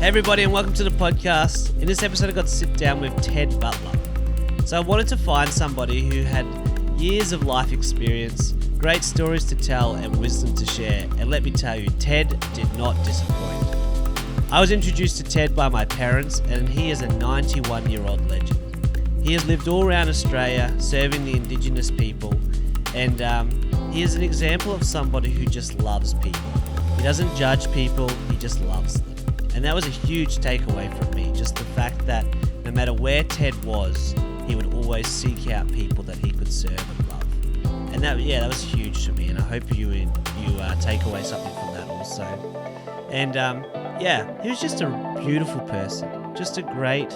Hey everybody, and welcome to the podcast. In this episode I got to sit down with Ted Butler. So I wanted to find somebody who had years of life experience, great stories to tell and wisdom to share, and let me tell you, Ted did not disappoint. I was introduced to Ted by my parents, and he is a 91-year-old legend. He has lived all around Australia serving the Indigenous people, and he is an example of somebody who just loves people. He doesn't judge people, he just loves them. And that was a huge takeaway from me, just the fact that no matter where Ted was, he would always seek out people that he could serve and love. And that was huge to me, and I hope you take away something from that also. And he was just a beautiful person, just a great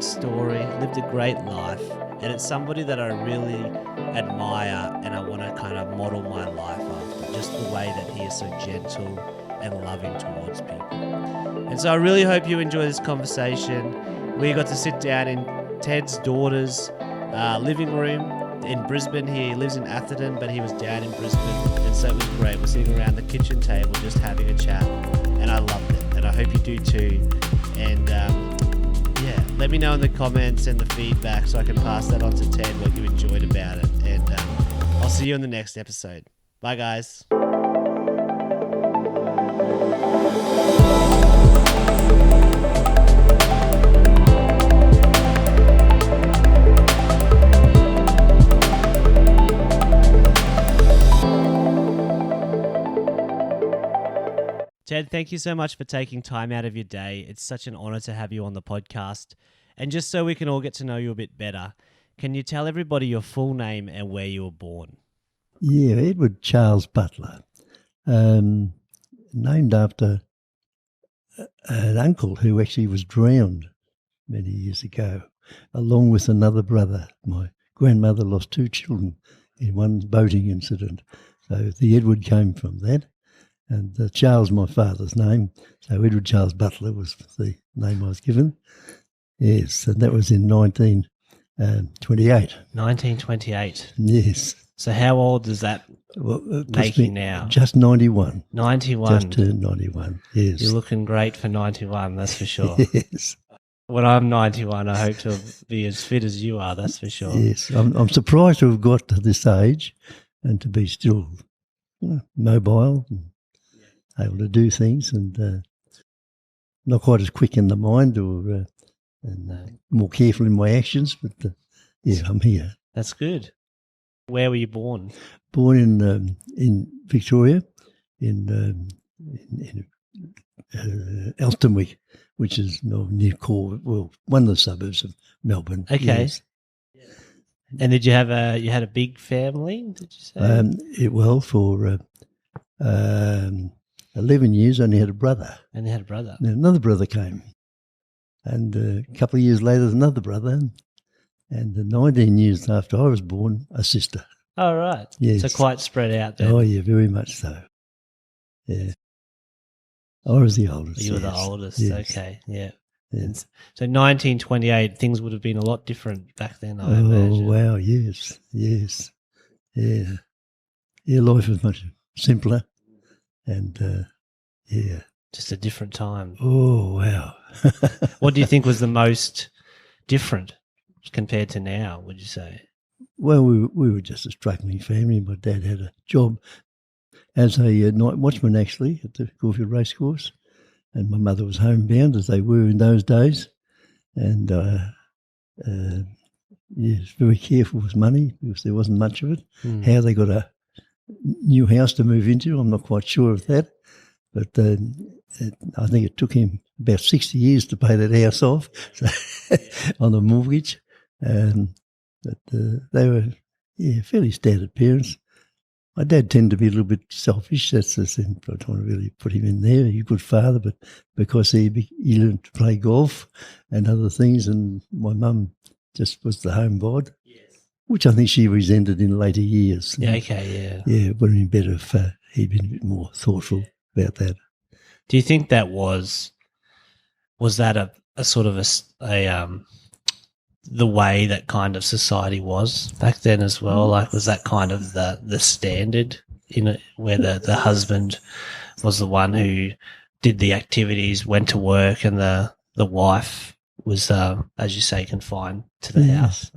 story, lived a great life, and it's somebody that I really admire and I want to kind of model my life after, just the way that he is so gentle and loving towards people. And so I really hope you enjoy this conversation. We got to sit down in Ted's daughter's living room in Brisbane. He lives in Atherton, but he was down in Brisbane, and so it was great. We're sitting around the kitchen table just having a chat, and I loved it, and I hope you do too. And let me know in the comments and the feedback so I can pass that on to Ted, what you enjoyed about it. And I'll see you in the next episode. Bye, guys. Ted, thank you so much for taking time out of your day. It's such an honor to have you on the podcast. And just so we can all get to know you a bit better, can you tell everybody your full name and where you were born? Yeah, Edward Charles Butler, named after an uncle who actually was drowned many years ago, along with another brother. My grandmother lost two children in one boating incident. So the Edward came from that. And Charles, my father's name, so Edward Charles Butler was the name I was given. Yes, and that was in 1928. 1928. Yes. So how old does that make you now? Just 91. 91. Just turned 91, yes. You're looking great for 91, that's for sure. Yes. When I'm 91, I hope to be as fit as you are, that's for sure. Yes, I'm surprised to have got to this age and to be still mobile and able to do things, and not quite as quick in the mind or more careful in my actions, but I'm here. That's good. Where were you born? Born in Victoria, in Elsternwick, which is near one of the suburbs of Melbourne. Okay. Yes. And did you have a big family? Did you say? For 11 years, only had a brother. And you had a brother. And another brother came. And a couple of years later, another brother. And 19 years after I was born, a sister. Oh, right. Yes. So quite spread out then. Oh, yeah, very much so. Yeah. I was the oldest. You were the oldest. Yes. Okay, yeah. Yes. So 1928, things would have been a lot different back then, I imagine. Oh, wow, yes. Yeah. Yeah, life was much simpler. And, just a different time. Oh, wow. What do you think was the most different compared to now, would you say? Well, we were just a struggling family. My dad had a job as a night watchman, actually, at the Caulfield Racecourse. And my mother was homebound, as they were in those days. And, very careful with money because there wasn't much of it. How they got a new house to move into, I'm not quite sure of that, but I think it took him about 60 years to pay that house off on a mortgage. But they were fairly standard parents. My dad tended to be a little bit selfish. That's the thing. I don't want to really put him in there. He's a good father, but because he learned to play golf and other things, and my mum just was the home bod. Which I think she resented in later years. Yeah, okay, yeah. Yeah, it would have been better if he'd been a bit more thoughtful about that. Do you think that was that a sort of the way that kind of society was back then as well? Like, was that kind of the standard, where the husband was the one who did the activities, went to work, and the wife was, as you say, confined to the house,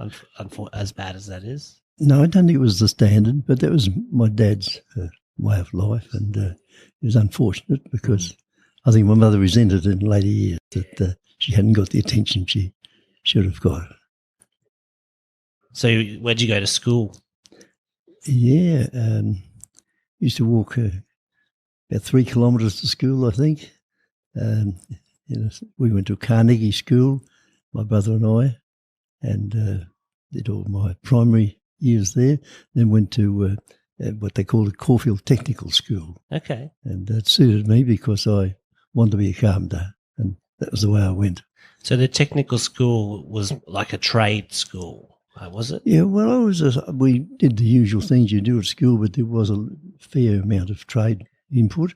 as bad as that is? No, I don't think it was the standard, but that was my dad's way of life, and it was unfortunate because I think my mother resented in later years that she hadn't got the attention she should have got. So where'd you go to school? Yeah, used to walk about 3 kilometres to school, I think. We went to Carnegie School, my brother and I, and did all my primary years there. Then went to what they called Caulfield Technical School. Okay. And that suited me because I wanted to be a carpenter, and that was the way I went. So the technical school was like a trade school, was it? Yeah, well, we did the usual things you do at school, but there was a fair amount of trade input,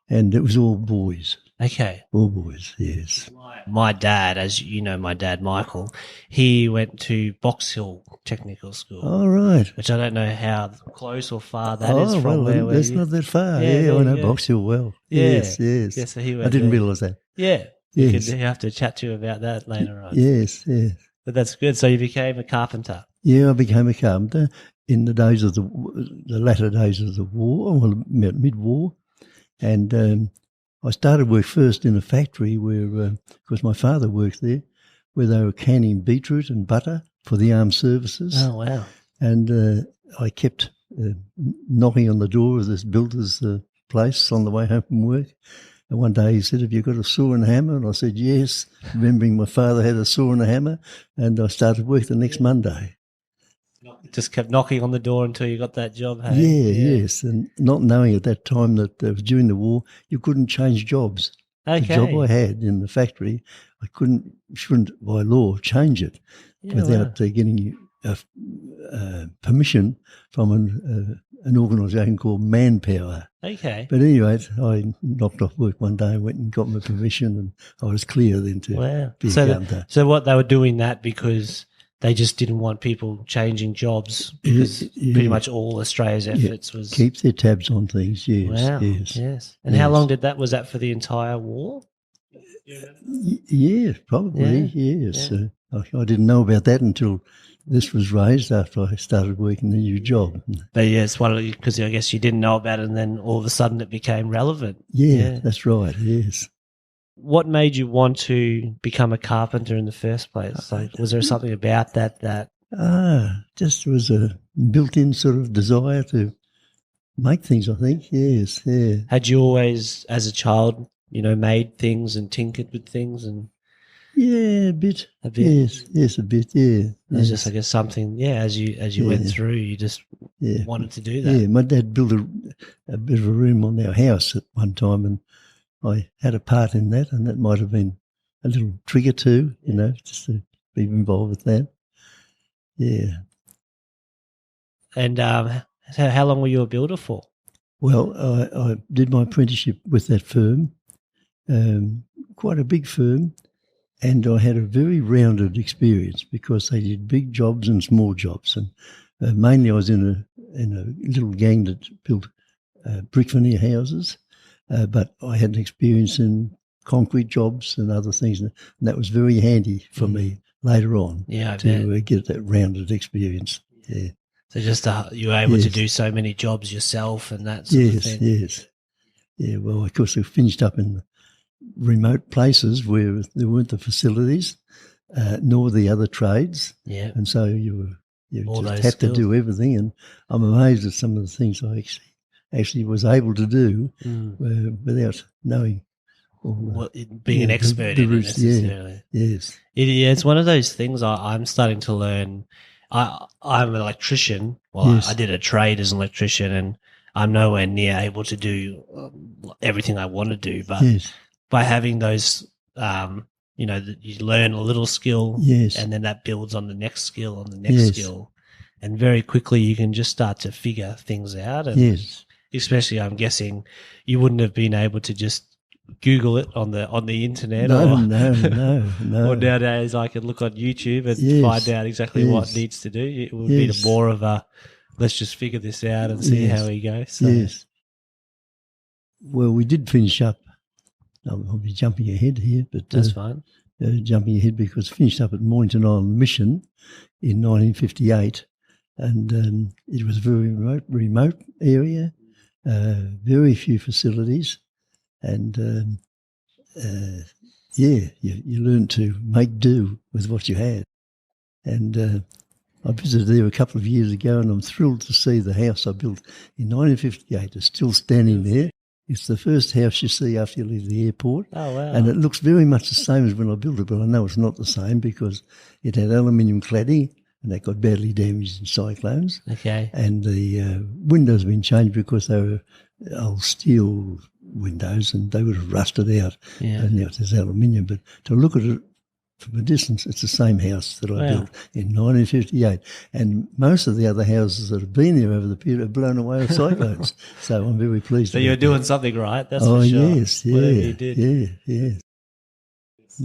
and it was all boys. Okay. All boys, yes. My dad, as you know, my dad, Michael, he went to Box Hill Technical School. Oh, right. Which I don't know how close or far that is from where that's not that far. Yeah, I know Box Hill well. Yeah. Yes. Yeah, so he went I didn't realise that. Yeah. Yes. You have to chat to you about that later on. Yes. But that's good. So you became a carpenter. Yeah, I became a carpenter in the days of the latter days of the war, well, mid-war. And I started work first in a factory where, because my father worked there, where they were canning beetroot and butter for the armed services. Oh, wow. And I kept knocking on the door of this builder's place on the way home from work. And one day he said, "Have you got a saw and a hammer?" And I said, "Yes," remembering my father had a saw and a hammer. And I started work the next Monday. Just kept knocking on the door until you got that job, hey? Yes. And not knowing at that time that during the war you couldn't change jobs. Okay. The job I had in the factory, I shouldn't by law change it without getting permission from an organisation called Manpower. Okay. But anyway, I knocked off work one day and went and got my permission, and I was clear then to be a carpenter. So what they were doing that because they just didn't want people changing jobs because pretty much all Australia's efforts was... Keep their tabs on things, yes. Wow, yes. And how long was that for the entire war? Yeah, probably, yes. Yeah. I didn't know about that until this was raised after I started working the new job. But yes, because I guess you didn't know about it and then all of a sudden it became relevant. Yeah, that's right, yes. What made you want to become a carpenter in the first place? Like, was there something about that? Just was a built-in sort of desire to make things, I think, yes, yeah. Had you always, as a child, made things and tinkered with things? And yeah, a bit. Yes, a bit, yeah. It was just, I guess, something, as you went through, you just wanted to do that. Yeah, my dad built a bit of a room on our house at one time, and I had a part in that, and that might have been a little trigger too, just to be involved with that. Yeah. And so how long were you a builder for? Well, I did my apprenticeship with that firm, quite a big firm, and I had a very rounded experience because they did big jobs and small jobs. And mainly I was in a little gang that built brick veneer houses. But I had an experience in concrete jobs and other things, and that was very handy for me later on to get that rounded experience. Yeah. So just you were able to do so many jobs yourself and that sort of thing. Yes. Yeah, well, of course, I finished up in remote places where there weren't the facilities nor the other trades. Yeah. And so you just had to do everything, and I'm amazed at some of the things I actually was able to do without knowing. Being an expert in it necessarily. Yes. It's one of those things I'm starting to learn. I'm an electrician. Well, I did a trade as an electrician, and I'm nowhere near able to do everything I want to do. But by having those, you learn a little skill, and then that builds on the next skill, skill. And very quickly you can just start to figure things out. And especially, I'm guessing you wouldn't have been able to just Google it on the internet. No. Or nowadays, I can look on YouTube and find out exactly what needs to do. It would be more of a let's just figure this out and see how we go. So. Yes. Well, we did finish up I'll be jumping ahead here, but That's fine. jumping ahead because I finished up at Mornington Island Mission in 1958, and it was a very remote area, very few facilities, and you learn to make do with what you had. And I visited there a couple of years ago, and I'm thrilled to see the house I built in 1958 is still standing there. It's the first house you see after you leave the airport. Oh, wow. And it looks very much the same as when I built it, but I know it's not the same because it had aluminium cladding and that got badly damaged in cyclones. Okay. And the windows have been changed because they were old steel windows and they would have rusted out. Yeah. And now it's aluminium. But to look at it from a distance, it's the same house that I built in 1958. And most of the other houses that have been there over the period have blown away with cyclones. So I'm very pleased. So you're doing something right, that's for sure. Yes, yeah. Whatever you did. Yeah.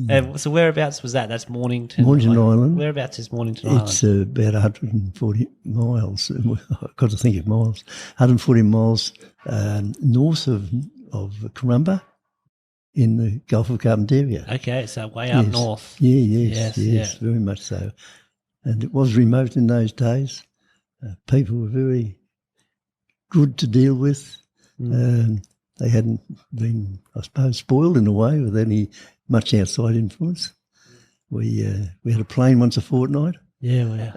And so whereabouts was that? That's Mornington? Mornington Island. Whereabouts is Mornington Island? It's about 140 miles. I've got to think of miles. 140 miles north of Corumba, in the Gulf of Carpentaria. Okay, so way up north. Yes, very much so. And it was remote in those days. People were very good to deal with. They hadn't been, I suppose, spoiled in a way with any much outside influence. We had a plane once a fortnight. Yeah, wow.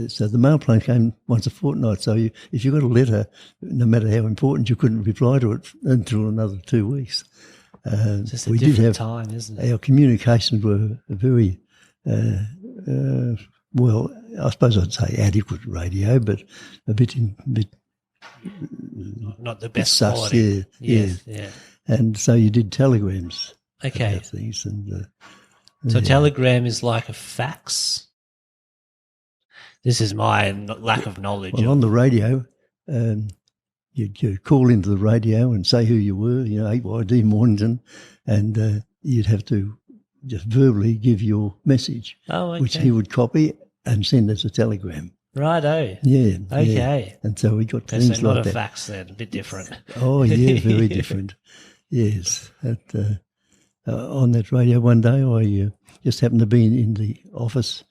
So the mail plane came once a fortnight. So if you got a letter, no matter how important, you couldn't reply to it until another 2 weeks. Just a different time, isn't it? Our communications were very, well, I suppose I'd say adequate radio, but a bit not the best quality. Yeah. And so you did telegrams. Okay. About things and, so a telegram is like a fax? This is my lack of knowledge. Well, on the radio, you'd call into the radio and say who you were, 8YD Mornington, and you'd have to just verbally give your message, which he would copy and send as a telegram. Righto. Yeah. Okay. Yeah. And so we got things like that. Not a fax then, a bit different. Oh, yeah, very different. Yes. On that radio one day, I just happened to be in the office,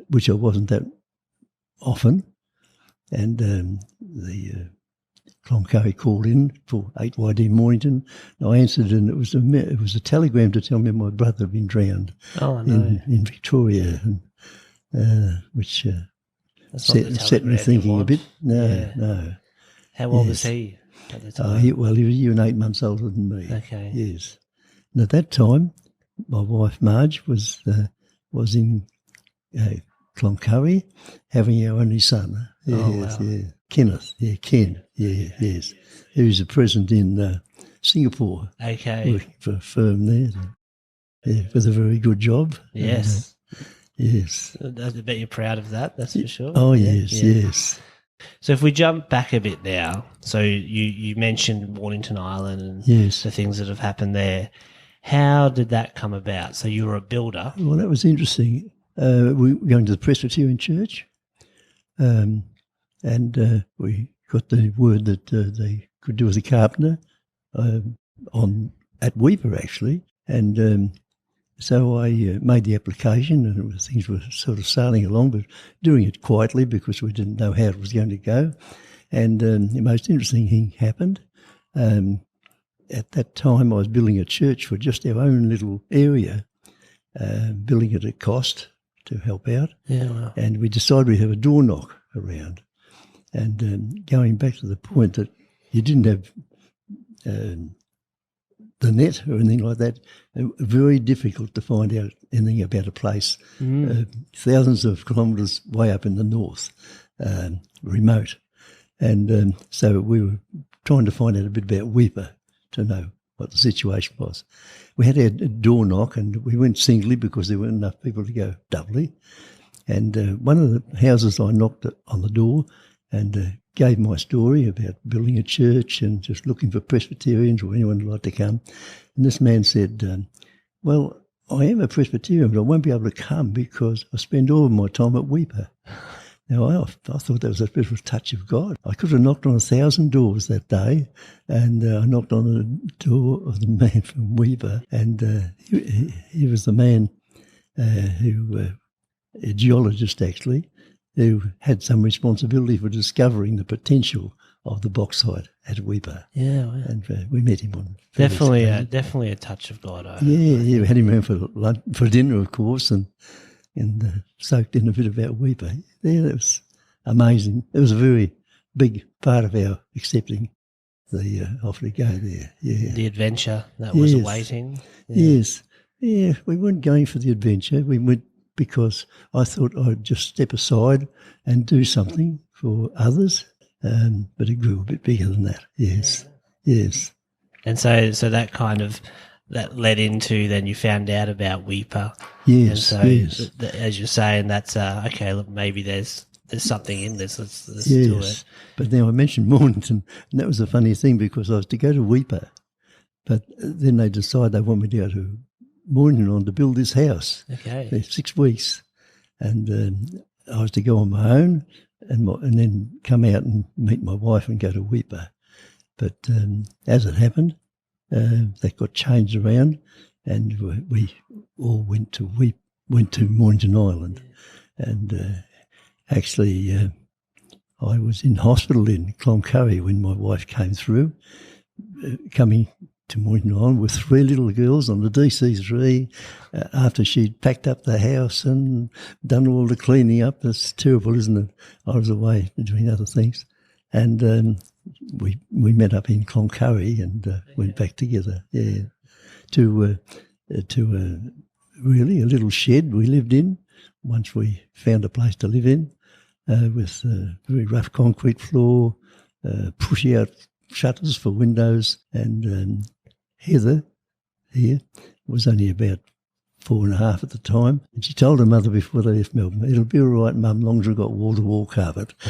which I wasn't that often, and the Cloncurry called in for 8YD Mornington. I answered, and it was a telegram to tell me my brother had been drowned in Victoria, and, which set me thinking a bit. No. How old was he at the time? He was a year and 8 months older than me. Okay. Yes. And at that time, my wife Marge was in Cloncurry, having our only son. Yes, yeah. Kenneth, Ken, yes. He was a present in Singapore. Okay. Working for a firm there. With a very good job. Yes. Yes. I bet you're proud of that, that's for sure. Oh, yes. So if we jump back a bit now, so you mentioned Mornington Island and the things that have happened there. How did that come about? So you were a builder. Well, that was interesting. We were going to the Presbyterian Church, and we got the word that they could do as a carpenter at Weeper, actually. And so I made the application, and things were sort of sailing along, but doing it quietly because we didn't know how it was going to go. And the most interesting thing happened. At that time, I was building a church for just our own little area, building it at cost to help out. Yeah, wow. And we decided we'd have a door knock around. And going back to the point that you didn't have the net or anything like that, very difficult to find out anything about a place. Thousands of kilometres way up in the north, remote. And so we were trying to find out a bit about Weeper to know what the situation was. We had a door knock, and we went singly because there weren't enough people to go doubly. And one of the houses I knocked on the door and gave my story about building a church and just looking for Presbyterians or anyone who'd like to come. And this man said, well, I am a Presbyterian, but I won't be able to come because I spend all of my time at Weeper. Now, I thought that was a bit of a touch of God. I could have knocked on 1,000 doors that day, and I knocked on the door of the man from Weber, and he was the man a geologist actually, who had some responsibility for discovering the potential of the bauxite at Weber. Yeah, wow. And we met him on definitely a touch of God. We had him around for dinner, of course, and soaked in a bit about Weber. Yeah, that was amazing. It was a very big part of our accepting the offer to go there. Yeah, the adventure that was awaiting. Yeah. Yes, yeah. We weren't going for the adventure. We went because I thought I'd just step aside and do something for others. But it grew a bit bigger than that. Yes, yes. And so that kind of that led into then you found out about Weeper. Yes, and so as you're saying, that's okay. Look, maybe there's something in this. Let's do it. But now I mentioned Mornington, and that was a funny thing because I was to go to Weeper, but then they decided they want me to go to Mornington to build this house. Okay, 6 weeks, and I was to go on my own. And then come out and meet my wife and go to Weeper. But as it happened, that got changed around, and we all went to Mornington Island. And actually, I was in hospital in Cloncurry when my wife came through, coming to Mornington Island with 3 little girls on the DC3 after she'd packed up the house and done all the cleaning up. It's terrible, isn't it? I was away doing other things. And we met up in Cloncurry and went back together, to really a little shed we lived in once we found a place to live in with a very rough concrete floor, push-out shutters for windows, and Heather here was only about 4.5 at the time, and she told her mother before they left Melbourne, "It'll be all right, Mum, long as we've got wall-to-wall carpet." How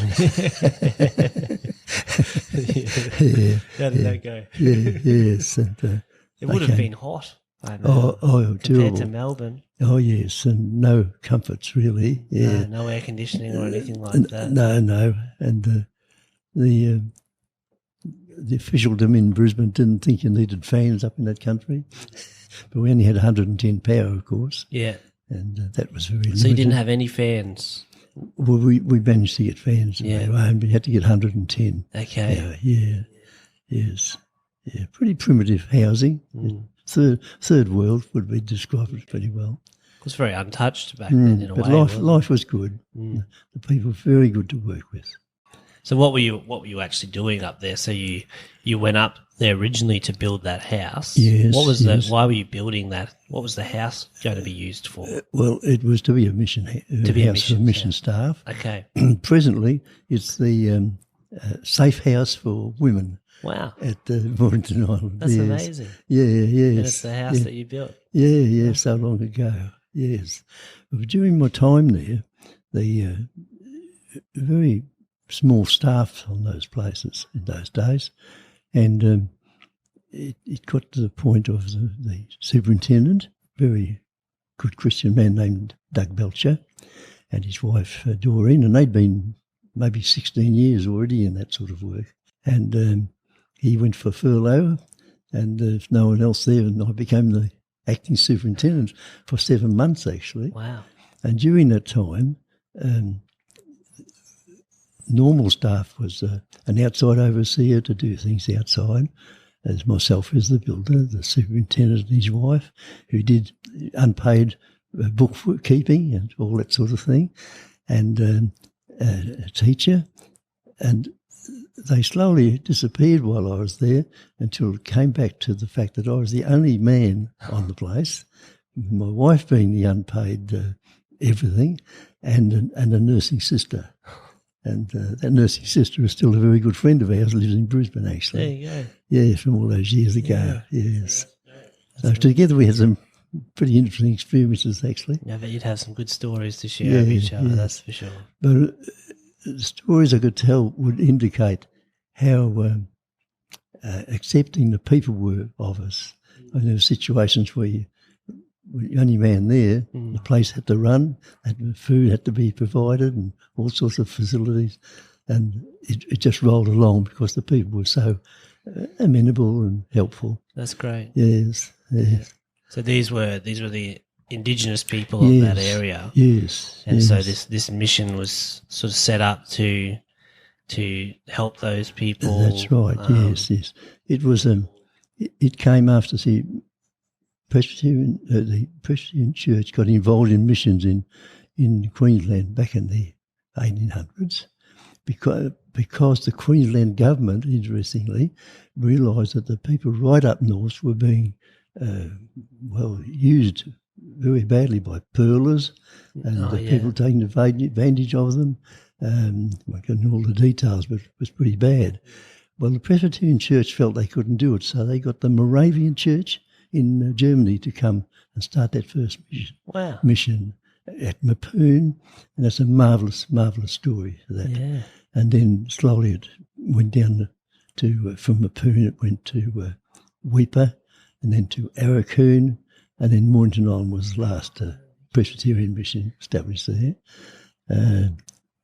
did that go? Yes. And, it would have been hot. I know, compared terrible. To Melbourne. Oh, yes, and no comforts really. Yeah. No air conditioning or anything like that. No. And the officialdom in Brisbane didn't think you needed fans up in that country. But we only had 110 power, of course. Yeah. And that was very limited. So you didn't have any fans? Well, we managed to get fans. Yeah. But you had to get 110. Okay. Yes. Yeah, pretty primitive housing. Third world would be described as pretty well. It was very untouched back then in a way. But life was good. The people were very good to work with. So what were you actually doing up there? So you went up there originally to build that house. Yes. What was that? Why were you building that? What was the house going to be used for? Well, it was to be a mission house for mission staff. Okay. Presently, it's the safe house for women. Wow. At Mornington Island. That's amazing. Yeah, yes. And it's the house that you built. Yeah, so long ago. Yes. But during my time there, the very small staff on those places in those days, and it got to the point of the superintendent, very good Christian man named Doug Belcher, and his wife Doreen, and they'd been maybe 16 years already in that sort of work. And he went for furlough, and if no one else there, and I became the acting superintendent for 7 months actually. Wow. And during that time, normal staff was an outside overseer to do things outside, as myself as the builder, the superintendent and his wife, who did unpaid bookkeeping and all that sort of thing, and a teacher. And they slowly disappeared while I was there until it came back to the fact that I was the only man on the place, my wife being the unpaid everything, and a nursing sister. And that nursing sister is still a very good friend of ours, lives in Brisbane actually. There you go. Yeah, from all those years ago, yes. So together we had some pretty interesting experiences actually. Yeah, I bet you'd have some good stories to share with each other, that's for sure. But the stories I could tell would indicate how accepting the people were of us. And there were situations where the only man there. The place had to run, food had to be provided and all sorts of facilities. And it just rolled along because the people were so amenable and helpful. That's great. Yes. So these were the indigenous people of that area. Yes. And so this mission was sort of set up to help those people. That's right. Yes. It was. It came after the Presbyterian Church got involved in missions in Queensland back in the 1800s, because the Queensland government, interestingly, realised that the people right up north were being used very badly by pearlers and people taking advantage of them. I can't know all the details, but it was pretty bad. Well, the Presbyterian Church felt they couldn't do it, so they got the Moravian Church in Germany to come and start that first mission at Mapoon, and that's a marvellous story for that. Yeah. And then slowly it went down to from Mapoon it went to Weipa, and then to Arakoon, and then Mornington Island was the last Presbyterian mission established there.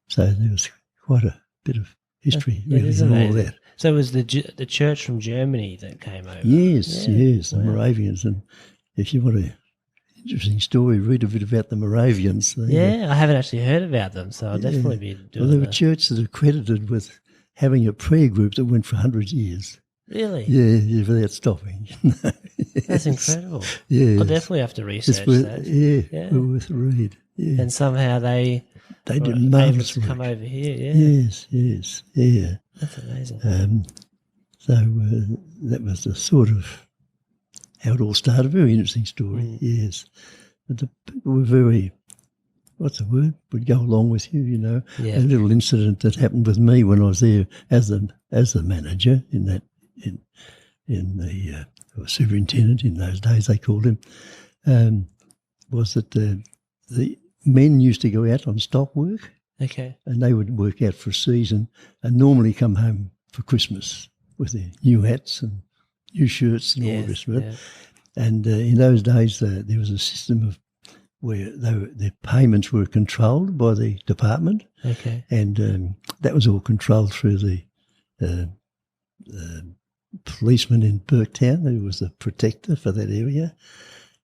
So there was quite a bit of history really in all that. So it was the church from Germany that came over? Yes, the Moravians. And if you want an interesting story, read a bit about the Moravians. I haven't actually heard about them, so I'll definitely be doing that. Well, they were churches that are credited with having a prayer group that went for 100 years. Really? Yeah, without stopping. That's incredible. Yeah, I'll definitely have to research that. Yeah, worth a read. Yeah. And somehow they did able marvellous to come work. over here. Yeah. Yes, yeah. That's amazing. So that was the sort of how it all started. A very interesting story, yes. But the people were very, what's the word? Would go along with you, you know. Yeah. A little incident that happened with me when I was there as the manager in the or superintendent in those days they called him, was that the men used to go out on stock work. Okay. And they would work out for a season and normally come home for Christmas with their new hats and new shirts and all the rest of it. Yeah. And in those days, there was a system of where their payments were controlled by the department. Okay. And that was all controlled through the policeman in Burketown, who was the protector for that area.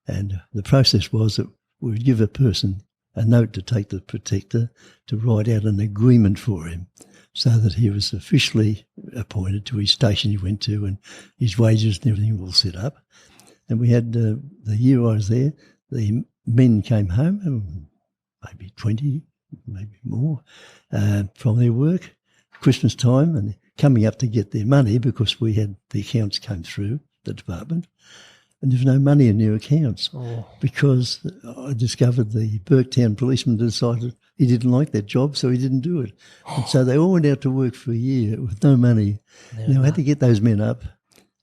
And the process was that we would give a person a note to take to the protector to write out an agreement for him so that he was officially appointed to his station he went to and his wages and everything all set up. And we had, the year I was there, the men came home, maybe 20, maybe more, from their work, Christmas time, and coming up to get their money because we had the accounts came through the department. And there was no money in their accounts because I discovered the Burketown policeman decided he didn't like that job, so he didn't do it. And so they all went out to work for a year with no money. Now I had to get those men up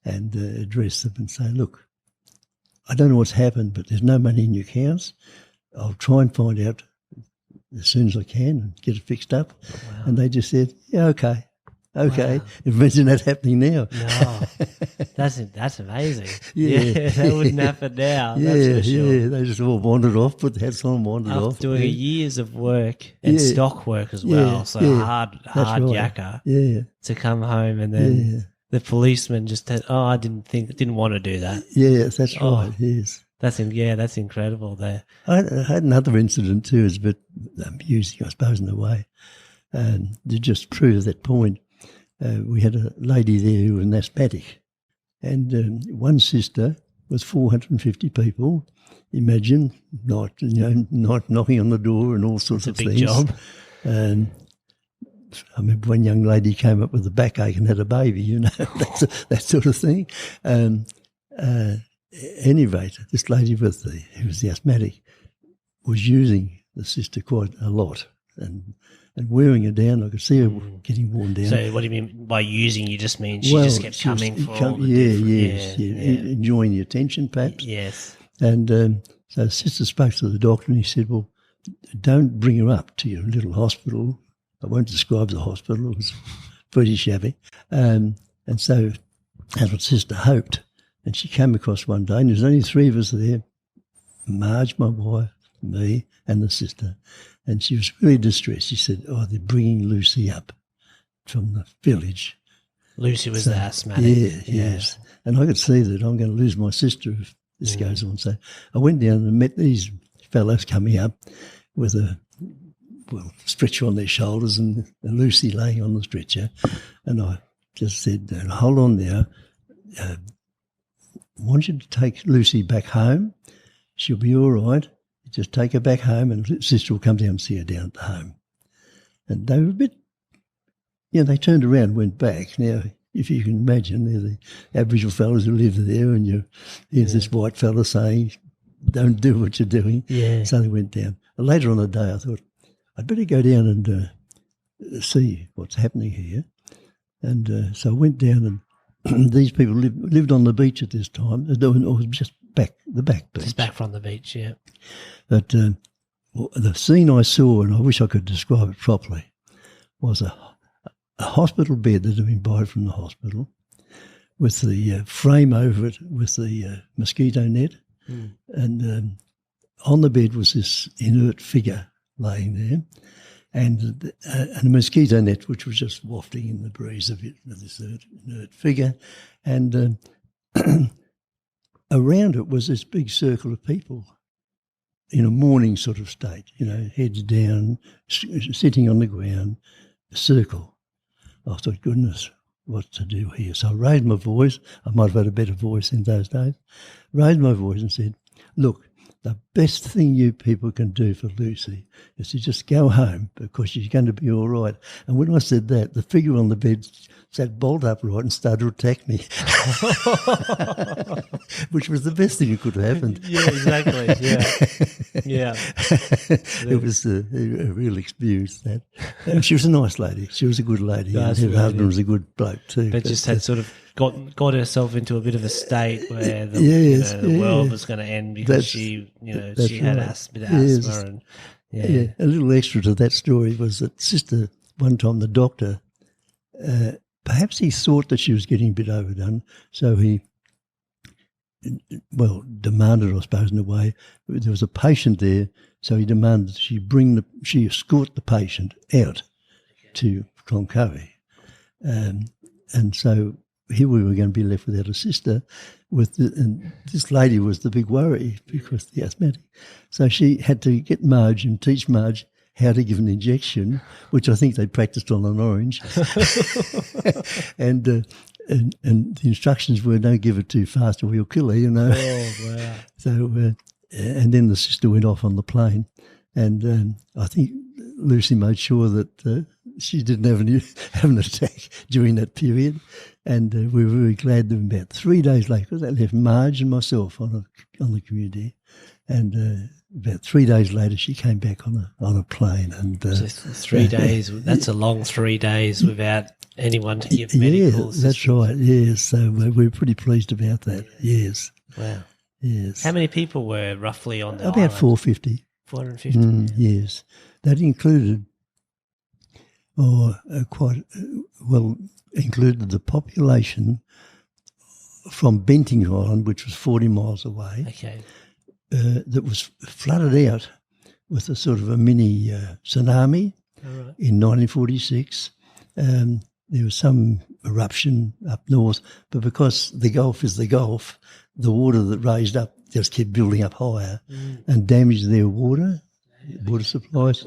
and address them and say, look, I don't know what's happened, but there's no money in your accounts. I'll try and find out as soon as I can and get it fixed up. Wow. And they just said, yeah, okay. Wow. Imagine that happening now. No, that's amazing. Yeah, that wouldn't happen now. That's for sure. Yeah, they just all wandered off, put the hats on, wandered off. After doing years of work and stock work as well, so hard right. yakka to come home and then the policeman just said, I didn't want to do that. Yes, that's right, yes. That's incredible there. I had another incident too, it's a bit amusing, I suppose, in a way, to just prove that point. We had a lady there who was an asthmatic, and one sister was 450 people. Imagine not knocking on the door and all sorts of things. It's a big job. And I remember one young lady came up with a backache and had a baby, you know, that sort of thing. At any rate, this lady who was the asthmatic was using the sister quite a lot and wearing her down. I could see her getting worn down. So what do you mean by using? You just mean she just kept coming for all the enjoying the attention perhaps. Yes. And so the sister spoke to the doctor and he said, well, don't bring her up to your little hospital. I won't describe the hospital. It was pretty shabby. And so that's what sister hoped. And she came across one day and there was only three of us there, Marge, my wife, me, and the sister. And she was really distressed. She said, "Oh, they're bringing Lucy up from the village." Lucy was the asthmatic. Yeah, yes. And I could see that I'm going to lose my sister if this goes on. So I went down and met these fellows coming up with a stretcher on their shoulders and Lucy laying on the stretcher. And I just said, "Hold on now. I want you to take Lucy back home. She'll be all right. Just take her back home and sister will come down and see her down at the home." And they were a bit, they turned around and went back. Now, if you can imagine, they're the Aboriginal fellows who live there, and here's this white fella saying, "Don't do what you're doing." Yeah. So they went down. And later on the day, I thought, I'd better go down and see what's happening here. And so I went down, and these people lived on the beach at this time. It was just the back beach. Just back from the beach, yeah. But the scene I saw, and I wish I could describe it properly, was a hospital bed that had been borrowed from the hospital with the frame over it with the mosquito net. And on the bed was this inert figure laying there, and a mosquito net which was just wafting in the breeze of it, with this inert figure. And around it was this big circle of people in a mourning sort of state, heads down, sitting on the ground, a circle. I thought, goodness, what to do here? So I raised my voice. I might have had a better voice in those days. Raised my voice and said, "Look, the best thing you people can do for Lucy is to just go home because she's going to be all right." And when I said that, the figure on the bed sat bolt upright and started to attack me, which was the best thing that could have happened. Yeah, exactly. Yeah. It was a real experience, that. And she was a nice lady. She was a good lady. And her husband was a good bloke too. But just had sort of got herself into a bit of a state where the world was going to end because she had asthma. And a little extra to that story was that sister, one time the doctor, perhaps he thought that she was getting a bit overdone, so he, demanded, I suppose, in a way. There was a patient there, so he demanded she escort the patient out to Cloncurry. And so here we were going to be left without a sister, and this lady was the big worry because the asthmatic. So she had to get Marge and teach Marge how to give an injection, which I think they practiced on an orange. And the instructions were, "Don't give it too fast or we'll kill her, Oh, wow. So, and then the sister went off on the plane, and I think Lucy made sure that she didn't have an attack during that period. And we were very glad that about 3 days later, because that left Marge and myself on the community, and about 3 days later, she came back on a plane. And so 3 days. That's a long 3 days without anyone to give medical assistance. That's right. Yes, so we're pretty pleased about that. Yes. Wow. Yes. How many people were roughly on the about island? 450. 450. Yes, that included, included the population from Benting Island, which was 40 miles away. Okay. That was flooded out with a sort of a mini tsunami in 1946. There was some eruption up north, but because the Gulf is the Gulf, the water that raised up just kept building up higher and damaged their water supplies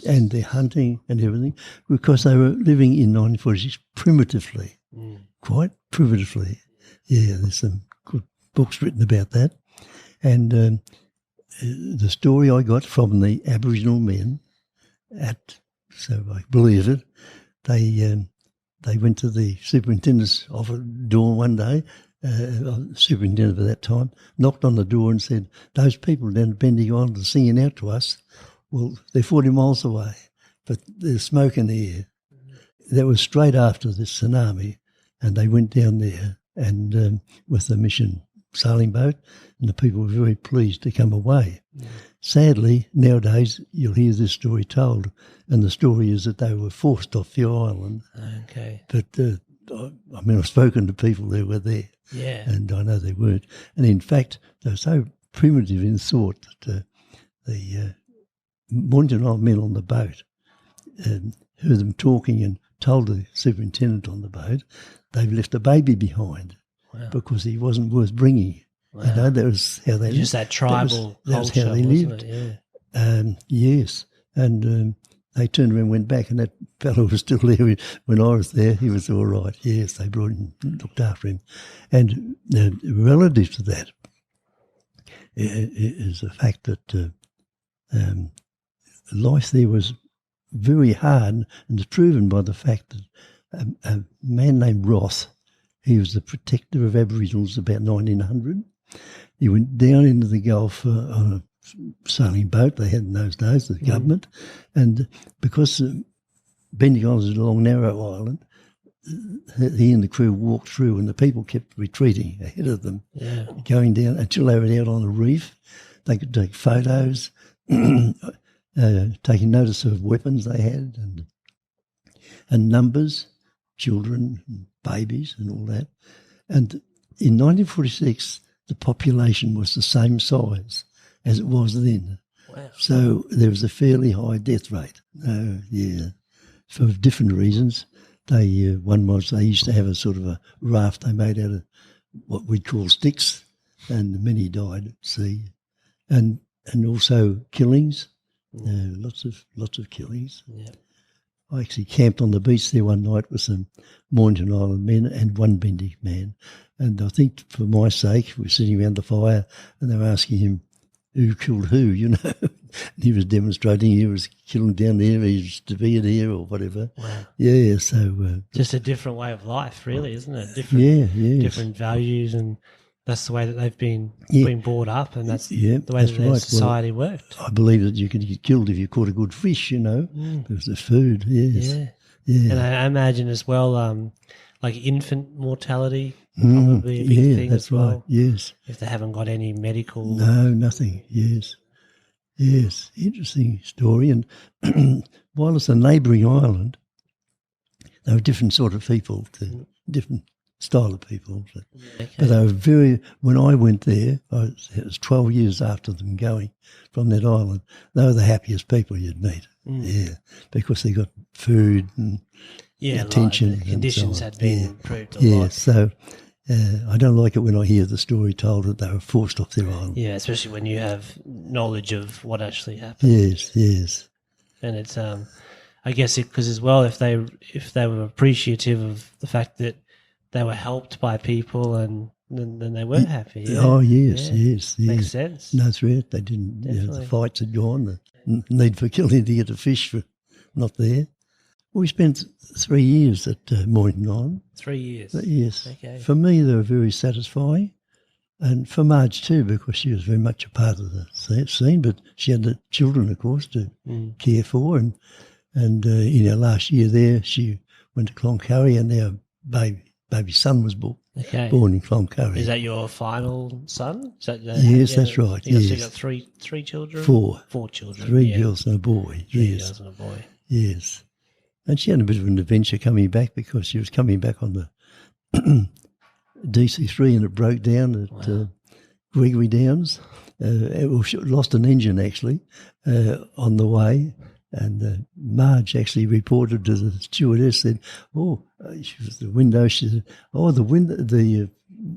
and their hunting and everything, because they were living in 1946 primitively, quite primitively. Yeah, there's some good books written about that. And the story I got from the Aboriginal men so I believe it, they went to the superintendent's office door one day, superintendent at that time, knocked on the door and said, "Those people down at Benting Island are singing out to us. Well, they're 40 miles away, but there's smoke in the air." That was straight after this tsunami, and they went down there and with the mission sailing boat, and the people were very pleased to come away. Sadly, nowadays, you'll hear this story told, and the story is that they were forced off the island. Okay. But, I've spoken to people who were there, and I know they weren't. And in fact, they were so primitive in thought that the Mornington Island men on the boat heard them talking and told the superintendent on the boat they've left a baby behind because he wasn't worth bringing. Wow. You know, that was how they just that tribal that was culture, how they lived. It? Yeah. Yes, and they turned around and went back, and that fellow was still there when I was there. He was all right. Yes, they brought him, looked after him. And relative to that is the fact that life there was very hard, and it's proven by the fact that a man named Roth, he was the protector of Aboriginals about 1900. He went down into the Gulf on a sailing boat they had in those days, the government, and because Bendick Island is a long, narrow island, he and the crew walked through and the people kept retreating ahead of them, going down until they were out on the reef. They could take photos, taking notice of weapons they had and numbers, children, and babies and all that. And in 1946, the population was the same size as it was then. Wow. So there was a fairly high death rate. For different reasons. One was they used to have a sort of a raft they made out of what we'd call sticks, and many died at sea. And also killings, lots of killings. Yeah. I actually camped on the beach there one night with some Mornington Island men and one Bendick man. And I think for my sake, we were sitting around the fire and they were asking him who killed who, you know. And he was demonstrating he was killing down there, he was severe here or whatever. Wow. Yeah, so... just a different way of life, really, isn't it? Different values, and that's the way that they've been brought up, and that's the way that their society worked. I believe that you could get killed if you caught a good fish, you know. It was the food, yes. Yeah. And I imagine as well, like infant mortality probably a big thing as well. Right. Yes. If they haven't got any medical... No, nothing, yes. Yes, interesting story. And while it's a neighbouring island, they were different sort of people, different style of people. Okay. But they were when I went there, it was 12 years after them going from that island, they were the happiest people you'd meet. Because they got food and attention. Like the conditions had been improved a lot. Yeah, so I don't like it when I hear the story told that they were forced off their island. Yeah, especially when you have knowledge of what actually happened. Yes. And it's, I guess, because as well, if they were appreciative of the fact that they were helped by people, and then they were happy. Yeah? Oh yes. Makes sense. No, that's right. They didn't. The fights had gone. The need for killing to get a fish were not there. We spent 3 years at Mornington Island. 3 years? Yes. Okay. For me, they were very satisfying. And for Marge too, because she was very much a part of the scene, but she had the children, of course, to care for. And in her last year there, she went to Cloncurry, and our baby son was born in Cloncurry. Is that your final son? Yes, that's right. So you got three children? Four children. 3 girls and a boy. Three girls and a boy. Yes. And she had a bit of an adventure coming back, because she was coming back on the DC3 and it broke down at Gregory Downs. She lost an engine actually on the way, and Marge actually reported to the stewardess, said, she was the window, she said, the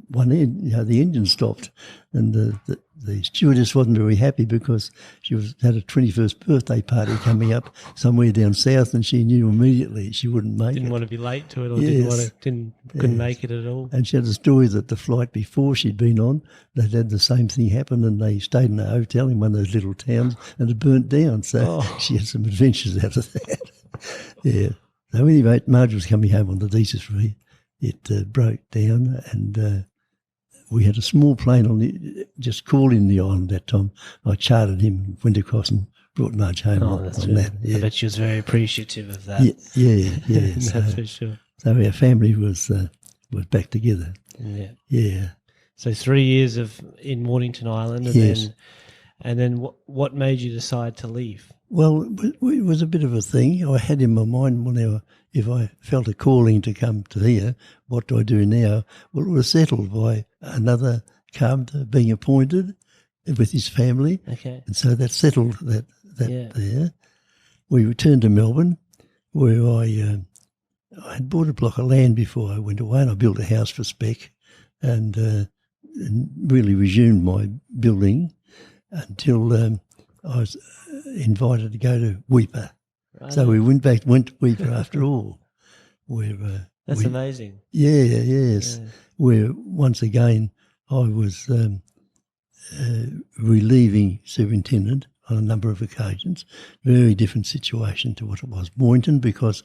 one end, the engine stopped, and the stewardess wasn't very happy because she had a 21st birthday party coming up somewhere down south, and she knew immediately she wouldn't make it. Didn't want to be late to it, or couldn't make it at all. And she had a story that the flight before she'd been on, they'd had the same thing happen, and they stayed in a hotel in one of those little towns, and it burnt down. So she had some adventures out of that. So anyway, Marge was coming home on the DC3. It broke down, and we had a small plane just calling the island that time. I chartered him, went across and brought Marge home on that. Yeah. I bet she was very appreciative of that. Yeah. That's for sure. So our family was back together. Yeah. So 3 years in Mornington Island, and then what made you decide to leave? Well, it was a bit of a thing. I had in my mind if I felt a calling to come to here, what do I do now? Well, it was settled by another carpenter being appointed, with his family. Okay. And so that settled that Yeah. there. We returned to Melbourne, where I had bought a block of land before I went away, and I built a house for spec, and really resumed my building until I was invited to go to Weipa. Right. So we went to Weipa after all. Where That's amazing. Yes. Yeah. Where once again I was relieving superintendent on a number of occasions. Very different situation to what it was Boynton, because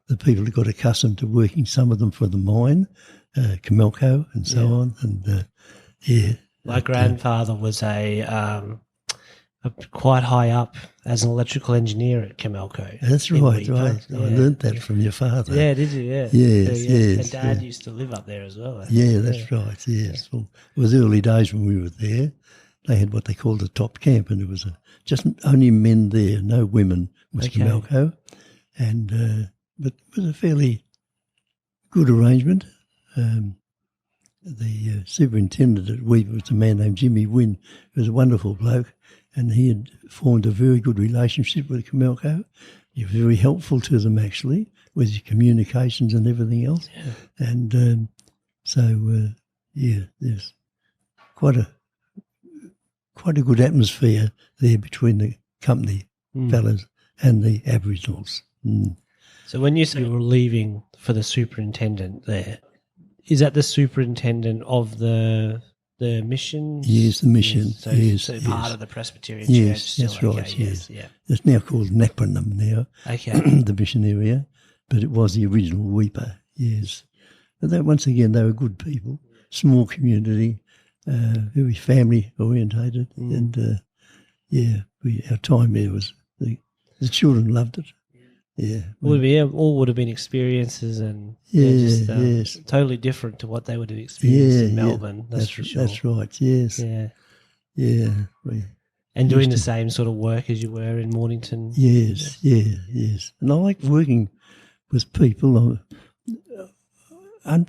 the people had got accustomed to working, some of them for the mine, Camelco and so on. And My grandfather was a quite high up as an electrical engineer at Camelco. That's right. Yeah. I learnt that from your father. Yeah, did you? Yeah. Yes. And Dad used to live up there as well. That's right, yes. Well, it was early days when we were there. They had what they called a top camp, and it was just only men there, no women, was Camelco. And but it was a fairly good arrangement. The superintendent at Weipa was a man named Jimmy Wynn, who was a wonderful bloke, and he had formed a very good relationship with Camelco. He was very helpful to them, actually, with his communications and everything else. Yeah. And there's quite a good atmosphere there between the company fellows and the Aboriginals. Mm. So when you say you were leaving for the superintendent there, is that the superintendent of the mission? Yes, the mission. So part of the Presbyterian Church. Yes, that's right. Yes. Yeah. It's now called Napranum now. Okay. The mission area, but it was the original Weipa. Yes, but that once again they were good people, small community, very family orientated, and our time there was the children loved it. Yeah, all would have been experiences, and totally different to what they would have experienced in Melbourne. That's for sure. That's right. Yes. Yeah. And doing the same sort of work as you were in Mornington. Yes. And I like working with people. I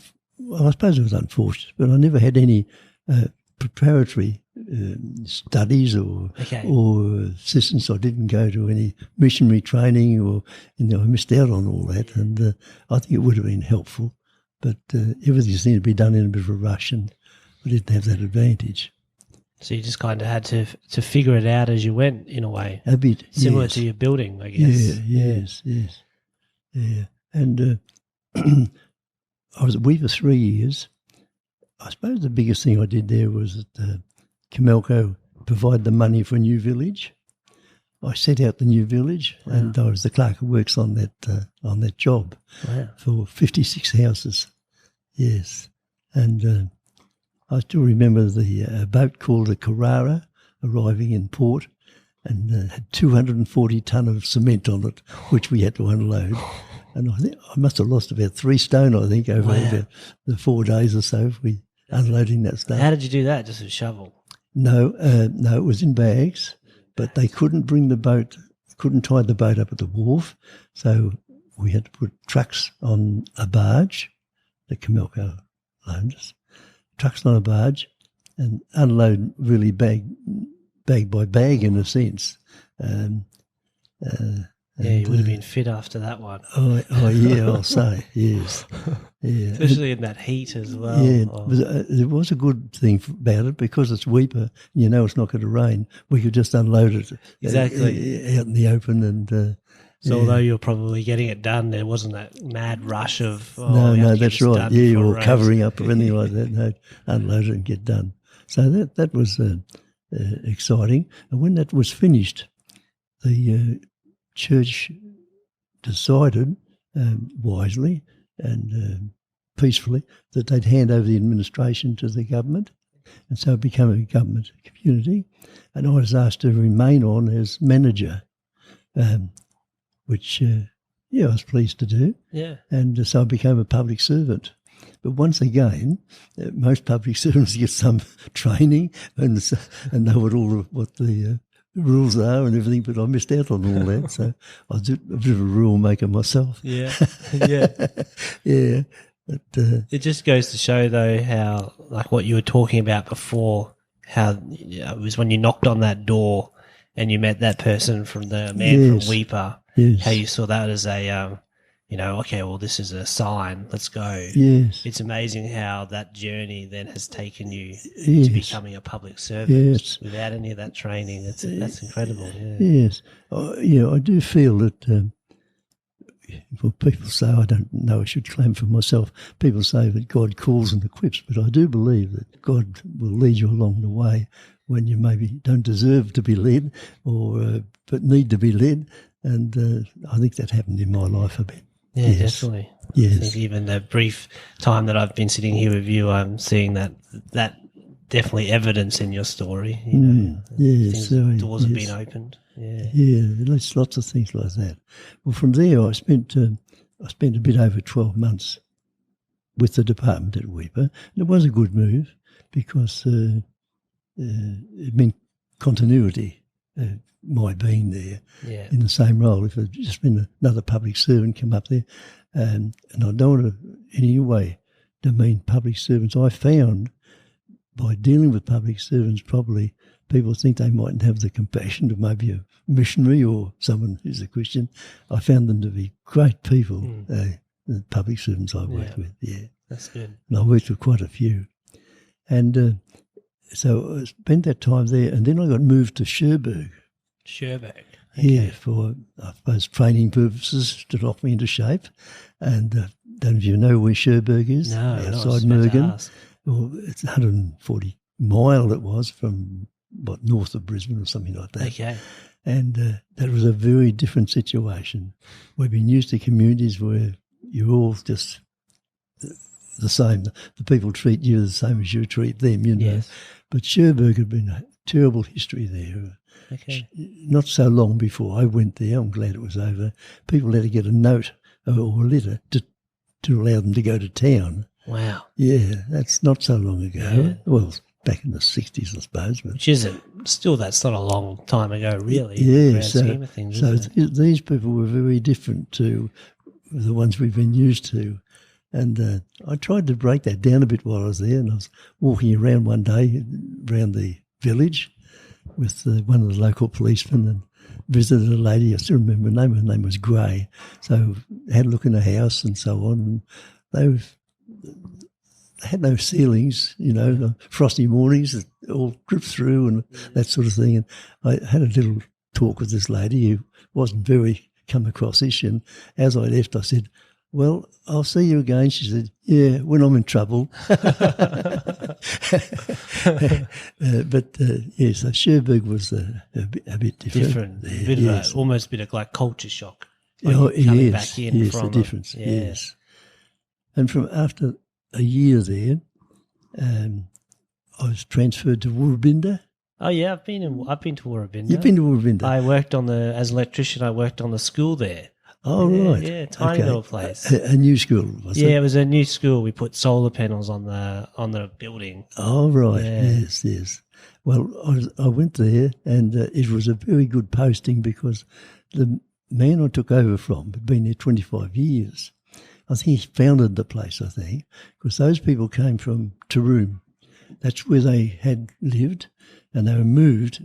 suppose it was unfortunate, but I never had any preparatory studies or assistance. I didn't go to any missionary training, or I missed out on all that, and I think it would have been helpful. But everything seemed to be done in a bit of a rush, and I didn't have that advantage. So you just kind of had to figure it out as you went, in a way. A bit similar to your building, I guess. Yes. And I was at Weipa 3 years. I suppose the biggest thing I did there was that Camelco provided the money for a new village. I set out the new village, and I was the clerk of works on that job for 56 houses. Yes, and I still remember the boat called the Carrara arriving in port, and had 240 tonne of cement on it, which we had to unload. And I think I must have lost about 3 stone, I think, over about the 4 days or so unloading that stuff. How did you do that? Just with a shovel? No, it was in bags, but they couldn't tie the boat up at the wharf, so we had to put trucks on a barge, the Camelco loaned us, trucks on a barge, and unload really bag by bag in a sense. You would have been fit after that one. Oh yeah, I'll say, yes. Yeah. Especially in that heat as well. Yeah, it was a good thing about it, because it's Weipa, it's not going to rain. We could just unload it out in the open. And so although you're probably getting it done, there wasn't that mad rush of no, that's right. Yeah, or covering up or anything like that. No, unload it and get done. So that was exciting. And when that was finished, the church decided wisely and peacefully that they'd hand over the administration to the government, and so it became a government community. And I was asked to remain on as manager, which I was pleased to do. Yeah, and so I became a public servant. But once again, most public servants get some training and know what the rules are and everything, but I missed out on all that. So I was a bit of a rule maker myself. Yeah. But it just goes to show, though, how, like what you were talking about before, how it was when you knocked on that door and you met that person from the man from Weeper. Yes. How you saw that as a, okay, well, this is a sign. Let's go. Yes. It's amazing how that journey then has taken you Yes. to becoming a public servant Yes. without any of that training. That's incredible. Yeah. Yes. I do feel that, well, people say, I don't know, I should claim for myself, people say that God calls and equips, but I do believe that God will lead you along the way when you maybe don't deserve to be led or but need to be led. And I think that happened in my life a bit. Yeah, yes. definitely. Yes. I think even the brief time that I've been sitting here with you, I'm seeing that definitely evidence in your story. Yes. Doors have been opened. Yeah. Yeah, there's lots of things like that. Well, from there I spent a bit over 12 months with the department at Weeper. And it was a good move because it meant continuity, my being there in the same role. If it had just been another public servant come up there, and I don't want to in any way demean public servants. I found by dealing with public servants properly, people think they mightn't have the compassion of maybe a missionary or someone who's a Christian. I found them to be great people, the public servants I worked with, That's good. And I worked with quite a few. And so I spent that time there, and then I got moved to Cherbourg. Okay. Yeah, for, I suppose, training purposes to knock me into shape. And don't know if you know where Cherbourg is? No, outside Mergen. Well, it's 140 mile it was from north of Brisbane or something like that. Okay. And that was a very different situation. We've been used to communities where you're all just the same. The people treat you the same as you treat them, Yes. But Cherbourg had been a terrible history there. Okay. Not so long before I went there, I'm glad it was over, people had to get a note or a letter to allow them to go to town. Wow. Yeah, that's not so long ago. Yeah. Well, back in the 60s, I suppose. But Which isn't, still that's not a long time ago, really. Yeah, in the grand scheme of things, these people were very different to the ones we've been used to. And I tried to break that down a bit while I was there, and I was walking around one day around the village with one of the local policemen and visited a lady. I still remember her name. Her name was Gray. So I had a look in the house and so on. And they had no ceilings, the frosty mornings that all dripped through and that sort of thing. And I had a little talk with this lady who wasn't very come across-ish. And as I left, I said, "Well, I'll see you again." She said, "Yeah, when I'm in trouble." So Cherbourg was a bit different. Almost a bit of like culture shock. Coming back in from the difference. Yes. And from after a year there, I was transferred to Woorabinda. Oh yeah, I've been to Woorabinda. You've been to Woorabinda. I worked as an electrician. I worked on the school there. Oh, right. Yeah, tiny little place. A new school, was it? Yeah, it was a new school. We put solar panels on the building. Oh, right. Yeah. Yes. Well, I went there, and it was a very good posting because the man I took over from had been there 25 years. I think he founded the place, because those people came from Taroom. That's where they had lived, and they were moved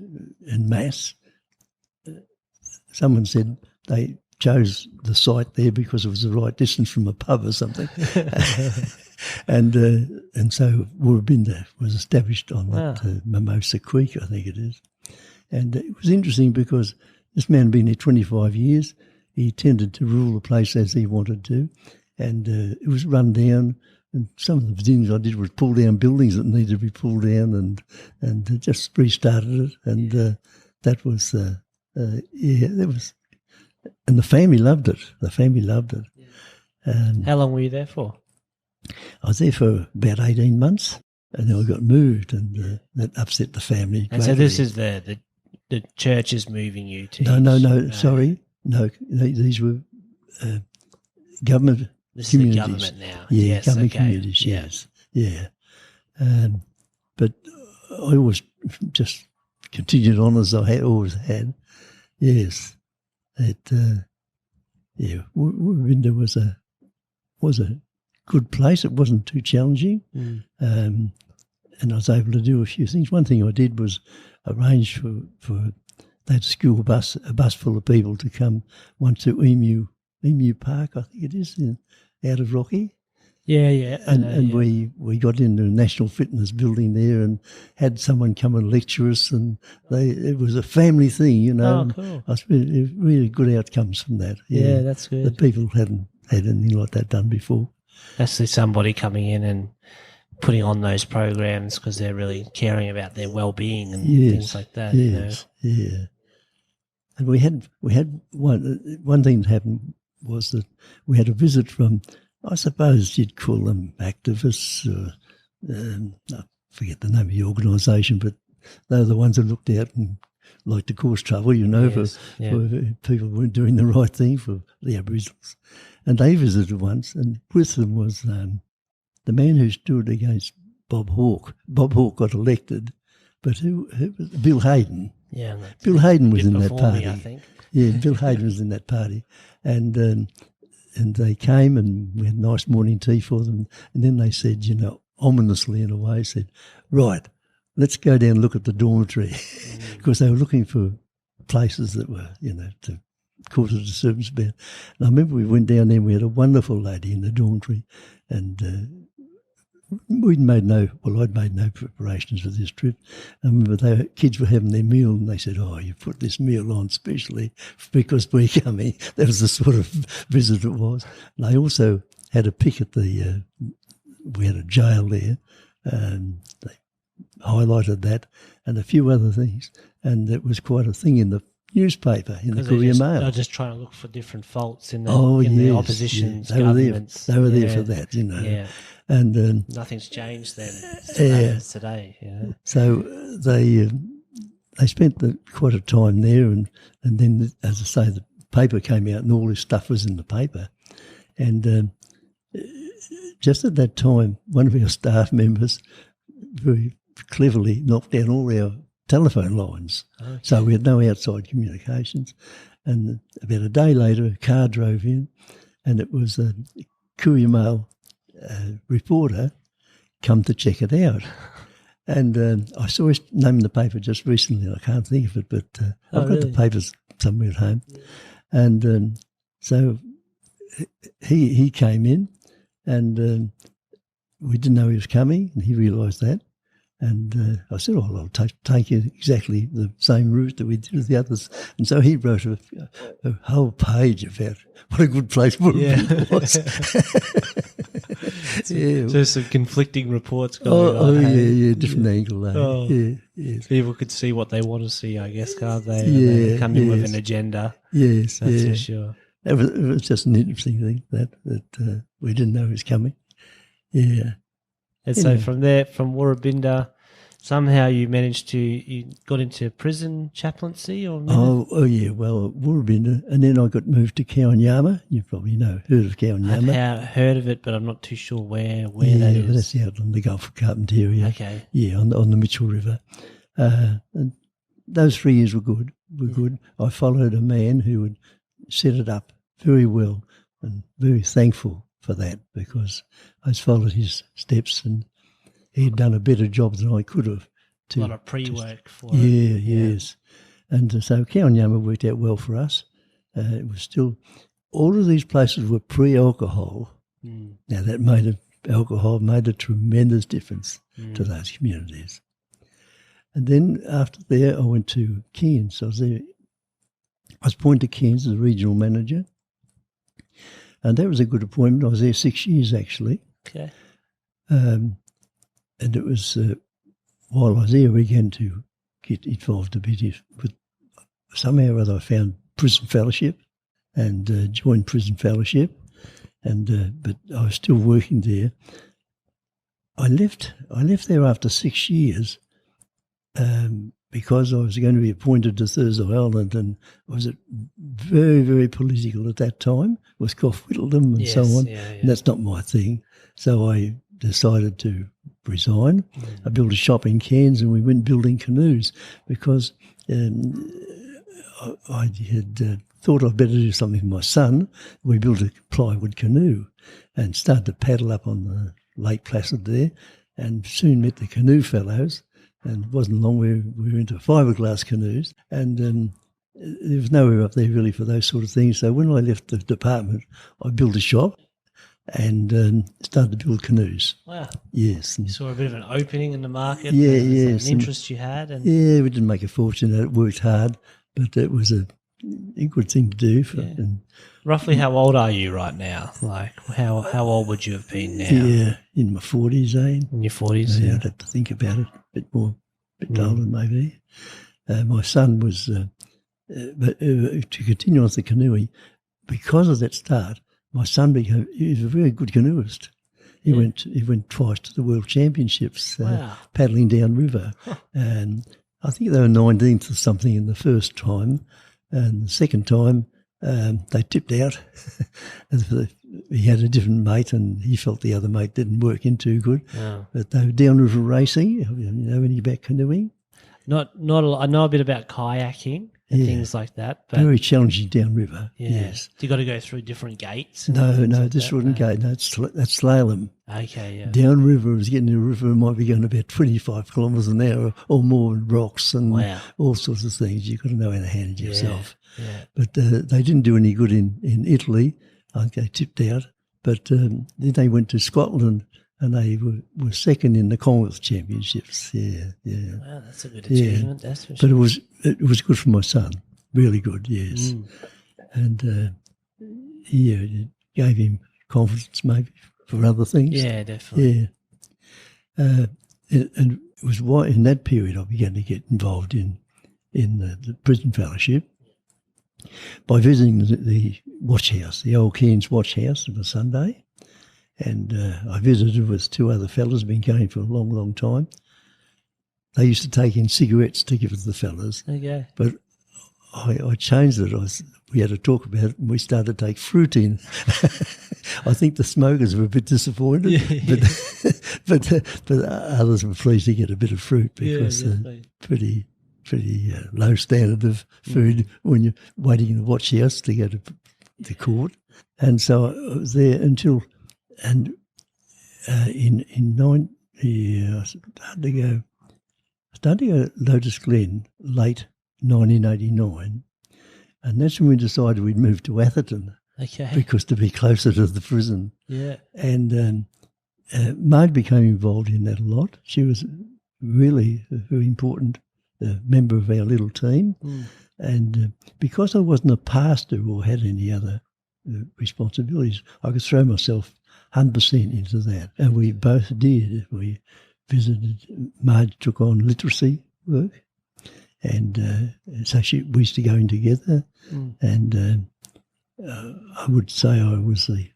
en masse. Someone said they chose the site there because it was the right distance from a pub or something. and so Woorabinda was established on that Mimosa Creek, I think it is. And it was interesting because this man had been there 25 years. He tended to rule the place as he wanted to, and it was run down. And some of the things I did was pull down buildings that needed to be pulled down and just restarted it. And that was, that was... And the family loved it. How long were you there for? I was there for about 18 months, and then I got moved, and that upset the family. And so this is the church is moving you to... No, sorry. No, these were government this communities. This is the government now. Yeah, yes, government communities, yes. Yeah. But I always just continued on as I always had. Yes. Woorabinda was a good place. It wasn't too challenging. and I was able to do a few things. One thing I did was arrange for that school bus, a bus full of people, to come once to Emu Park, I think it is, out of Rocky. Yeah. And we got into the National Fitness building there and had someone come and lecture us, and it was a family thing, you know. Oh, cool. I was really good outcomes from that. Yeah, that's good. The people hadn't had anything like that done before. Actually, somebody coming in and putting on those programs because they're really caring about their well-being and things like that. Yes, yeah. And we had one thing that happened was that we had a visit from, I suppose you'd call them activists, I forget the name of the organisation, but they were the ones that looked out and liked to cause trouble, you know, for people who weren't doing the right thing for the Aboriginals. And they visited once, and with them was the man who stood against Bob Hawke. Bob Hawke got elected, but who was Bill Hayden. Yeah, Bill Hayden was in that party. I think. Yeah, Bill Hayden was in that party, and they came and we had nice morning tea for them. And then they said, you know, ominously in a way, said, right, let's go down and look at the dormitory, because they were looking for places that were, you know, to cause a disturbance about. And I remember we went down there and we had a wonderful lady in the dormitory, and I'd made no preparations for this trip. I remember the kids were having their meal and they said, oh, you put this meal on specially because we're coming. That was the sort of visit it was. And they also had a pick at we had a jail there, and they highlighted that and a few other things. And it was quite a thing in the newspaper, in the Courier Mail. They're just trying to look for different faults in the opposition's governments. They were there for that, you know. Yeah. And nothing's changed then. Today. Yeah. So they spent quite a time there, and then, as I say, the paper came out and all this stuff was in the paper. And just at that time, one of our staff members very cleverly knocked down all our telephone lines. Okay. So we had no outside communications. And about a day later, a car drove in, and it was a Courier Mail reporter come to check it out. And I saw his name in the paper just recently. I can't think of it, but I've got the papers somewhere at home. And so he came in, and we didn't know he was coming, and he realised that. And I said, oh, I'll take you exactly the same route that we did with the others. And so he wrote a whole page about what a good place Woorabinda was. So some conflicting reports going on. Yeah, different angle. Yes. People could see what they want to see, I guess, can't they? They come in with an agenda. Yes, that's for sure. It was just an interesting thing that we didn't know was coming. Yeah. And so from there, from Woorabinda, somehow you got into prison chaplaincy or maybe? Oh yeah, well, Woorabinda, and then I got moved to Cowan-Yama. You probably heard of Cowan-Yama. I've heard of it, but I'm not too sure where that is. That's out on the Gulf of Carpentaria. Okay. Yeah, on the Mitchell River. And those 3 years were good. I followed a man who had set it up very well, and very thankful for that, because I followed his steps and he'd done a better job than I could have. A lot of pre-work for it. Yes. And so Cowan-Yama worked out well for us. It was still, all of these places were pre-alcohol. Now alcohol made a tremendous difference to those communities. And then after there, I went to Cairns. I was appointed to Cairns as a regional manager. And that was a good appointment. I was there 6 years, actually. Okay. And it was, while I was there, we began to get involved a bit with, somehow or other I found prison fellowship and joined prison fellowship. But I was still working there. I left there after 6 years because I was going to be appointed to Thursday Island, and I was very, very political at that time, with Cough-Whittledom and so on. Yeah. And that's not my thing. So I decided to resign. I built a shop in Cairns and we went building canoes because I had thought I'd better do something for my son. We built a plywood canoe and started to paddle up on the Lake Placid there. and soon met the canoe fellows. And it wasn't long we were into fiberglass canoes, and there was nowhere up there really for those sort of things. So when I left the department, I built a shop and started to build canoes. Wow. Yes. You saw a bit of an opening in the market. Yeah, An interest you had. And yeah, we didn't make a fortune at it, worked hard, but it was a good thing to do. And roughly how old are you right now? Like how old would you have been now? Yeah, in my 40s, In your 40s, yeah. I'd have to think about it a bit more, a bit older maybe. My son was, but to continue on with the canoeing, because of that start, my son he was a very good canoeist. He went twice to the World Championships, paddling downriver. And I think they were 19th or something in the first time. And the second time, they tipped out. He had a different mate, and he felt the other mate didn't work in too good. Oh. But they were downriver racing. You know any about canoeing? Not a lot. I know a bit about kayaking and things like that. But very challenging downriver. Yeah. Yes. You got to go through different gates. No, this wouldn't go. No, that's slalom. Okay, yeah. Downriver was getting a river, might be going about 25 kilometres an hour or more, and rocks and all sorts of things. You've got to know how to handle yourself. Yeah. But they didn't do any good in Italy. I think they tipped out. But then they went to Scotland, and they were second in the Commonwealth Championships. Yeah. Wow, that's a good achievement. That's for sure. But it was good for my son. Really good, yes. And it gave him confidence maybe for other things. Yeah, definitely. Yeah. And it was in that period I began to get involved in the prison fellowship by visiting the watch house, the old Cairns watch house on a Sunday. And I visited with two other fellas, been going for a long, long time. They used to take in cigarettes to give to the fellas. Okay. But I changed it. We had to talk about it, and we started to take fruit in. I think the smokers were a bit disappointed, but others were pleased to get a bit of fruit because pretty low standard of food when you're waiting in the watch house to go to the court. And so I was there until... And I started to go Lotus Glen late 1989, and that's when we decided we'd move to Atherton. Okay. Because to be closer to the prison. Yeah. And Maud became involved in that a lot. She was really a very important member of our little team, and because I wasn't a pastor or had any other responsibilities, I could throw myself 100% into that. And we both did. We visited, Marge took on literacy work, and so we used to go in together. And I would say I was the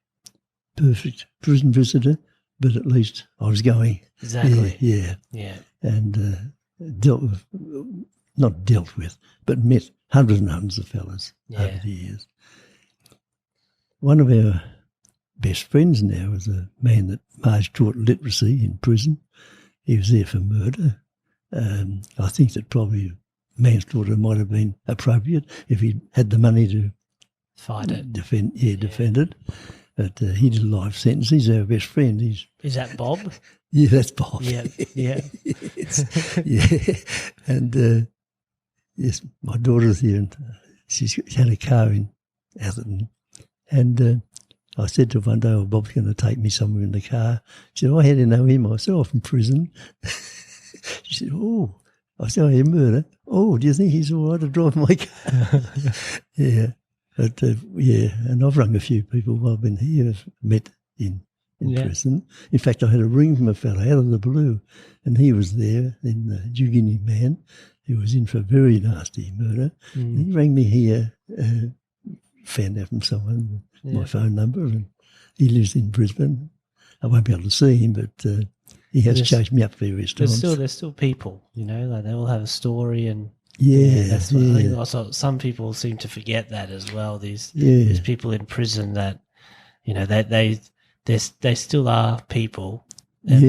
perfect prison visitor, but at least I was going. Exactly. Yeah. And not dealt with, but met hundreds and hundreds of fellas over the years. One of our best friends now is a man that Marge taught literacy in prison. He was there for murder. I think that probably manslaughter might have been appropriate if he had the money to fight it, defend it. But he did a life sentence. He's our best friend. Is that Bob? Yeah, that's Bob. Yeah. Yes. Yeah. And yes, my daughter's here, and she's had a car in Atherton. And I said to her one day, "Oh, Bob's going to take me somewhere in the car." She said, "Oh, how do you know him?" I said, "Oh, from prison." She said, "Oh." I said, "Oh, he murder. Oh, do you think he's all right to drive my car?" Yeah. But, and I've rung a few people while I've been here, I've met in prison. In fact, I had a ring from a fellow out of the blue, and he was there, then the Jugini man, who was in for a very nasty murder. And he rang me here, found out from someone my phone number, and he lives in Brisbane. I won't be able to see him, but he has chased me up various times. There's still people, like they all have a story, and that's what I think. Also, some people seem to forget that as well. These people in prison that they still are people. And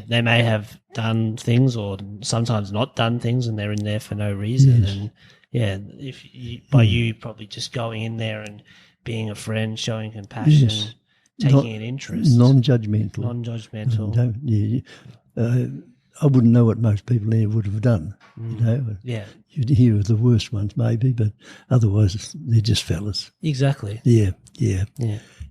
they may have done things or sometimes not done things, and they're in there for no reason. And you probably just going in there and being a friend, showing compassion, taking an interest. Non-judgmental. Non-judgmental. I wouldn't know what most people there would have done. Yeah. You'd hear of the worst ones maybe, but otherwise they're just fellas. Exactly. Yeah.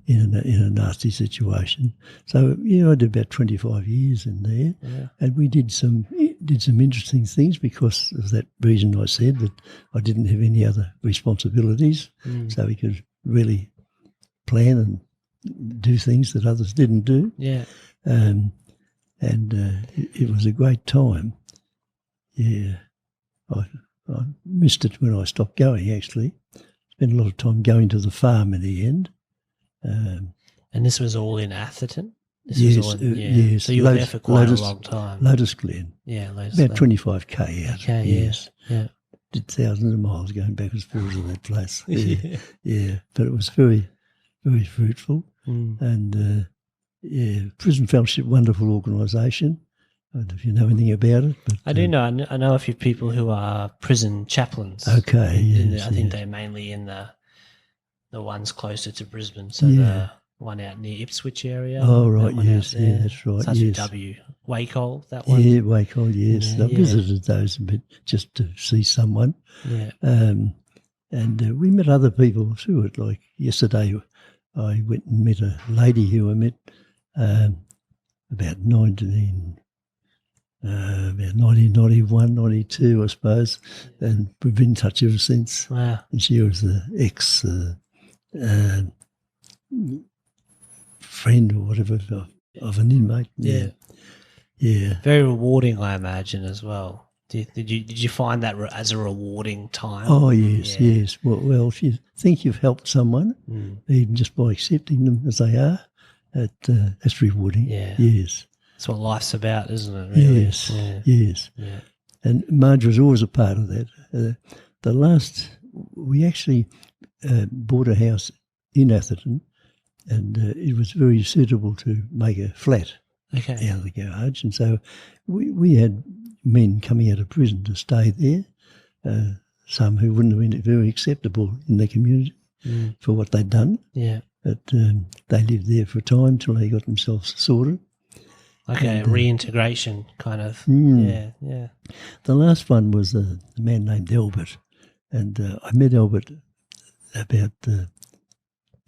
In a nasty situation. So I did about 25 years in there, and we did some interesting things because of that reason I said that I didn't have any other responsibilities, so we could really plan and do things that others didn't do. Yeah. It was a great time. Yeah, I missed it when I stopped going. Actually, spent a lot of time going to the farm in the end. And this was all in Atherton? Yes. So you were there for quite a long time. Lotus Glen. Yeah, Lotus Glen. About 25k out. Okay, yes. Yeah. Did thousands of miles going backwards and forwards to that place. Yeah. But it was very, very fruitful. And, Prison Fellowship, wonderful organisation. I don't know if you know anything about it. But I do know. I know a few people who are prison chaplains. Okay, I think they're mainly in the ones closer to Brisbane, so the one out near Ipswich area. Oh, right, yes, that's right. Such yes. W. Wacol, that one. Yeah, Wacol, yes. I visited those a bit just to see someone. Yeah. And we met other people through it. Like yesterday, I went and met a lady who I met about 1991, 92, I suppose, and we've been in touch ever since. Wow. And she was the ex friend or whatever of an inmate. Yeah. Very rewarding, I imagine, as well. Did you find that as a rewarding time? Oh, yes. Well, if you think you've helped someone, even just by accepting them as they are, that's rewarding. Yeah. Yes. That's what life's about, isn't it? Really? Yes. Yeah. And Marge was always a part of that. We actually bought a house in Atherton, and it was very suitable to make a flat out of the garage. And so we had men coming out of prison to stay there, some who wouldn't have been very acceptable in the community for what they'd done. Yeah. But they lived there for a time till they got themselves sorted. Like a reintegration kind of. Yeah. The last one was a man named Albert, and I met Albert about, I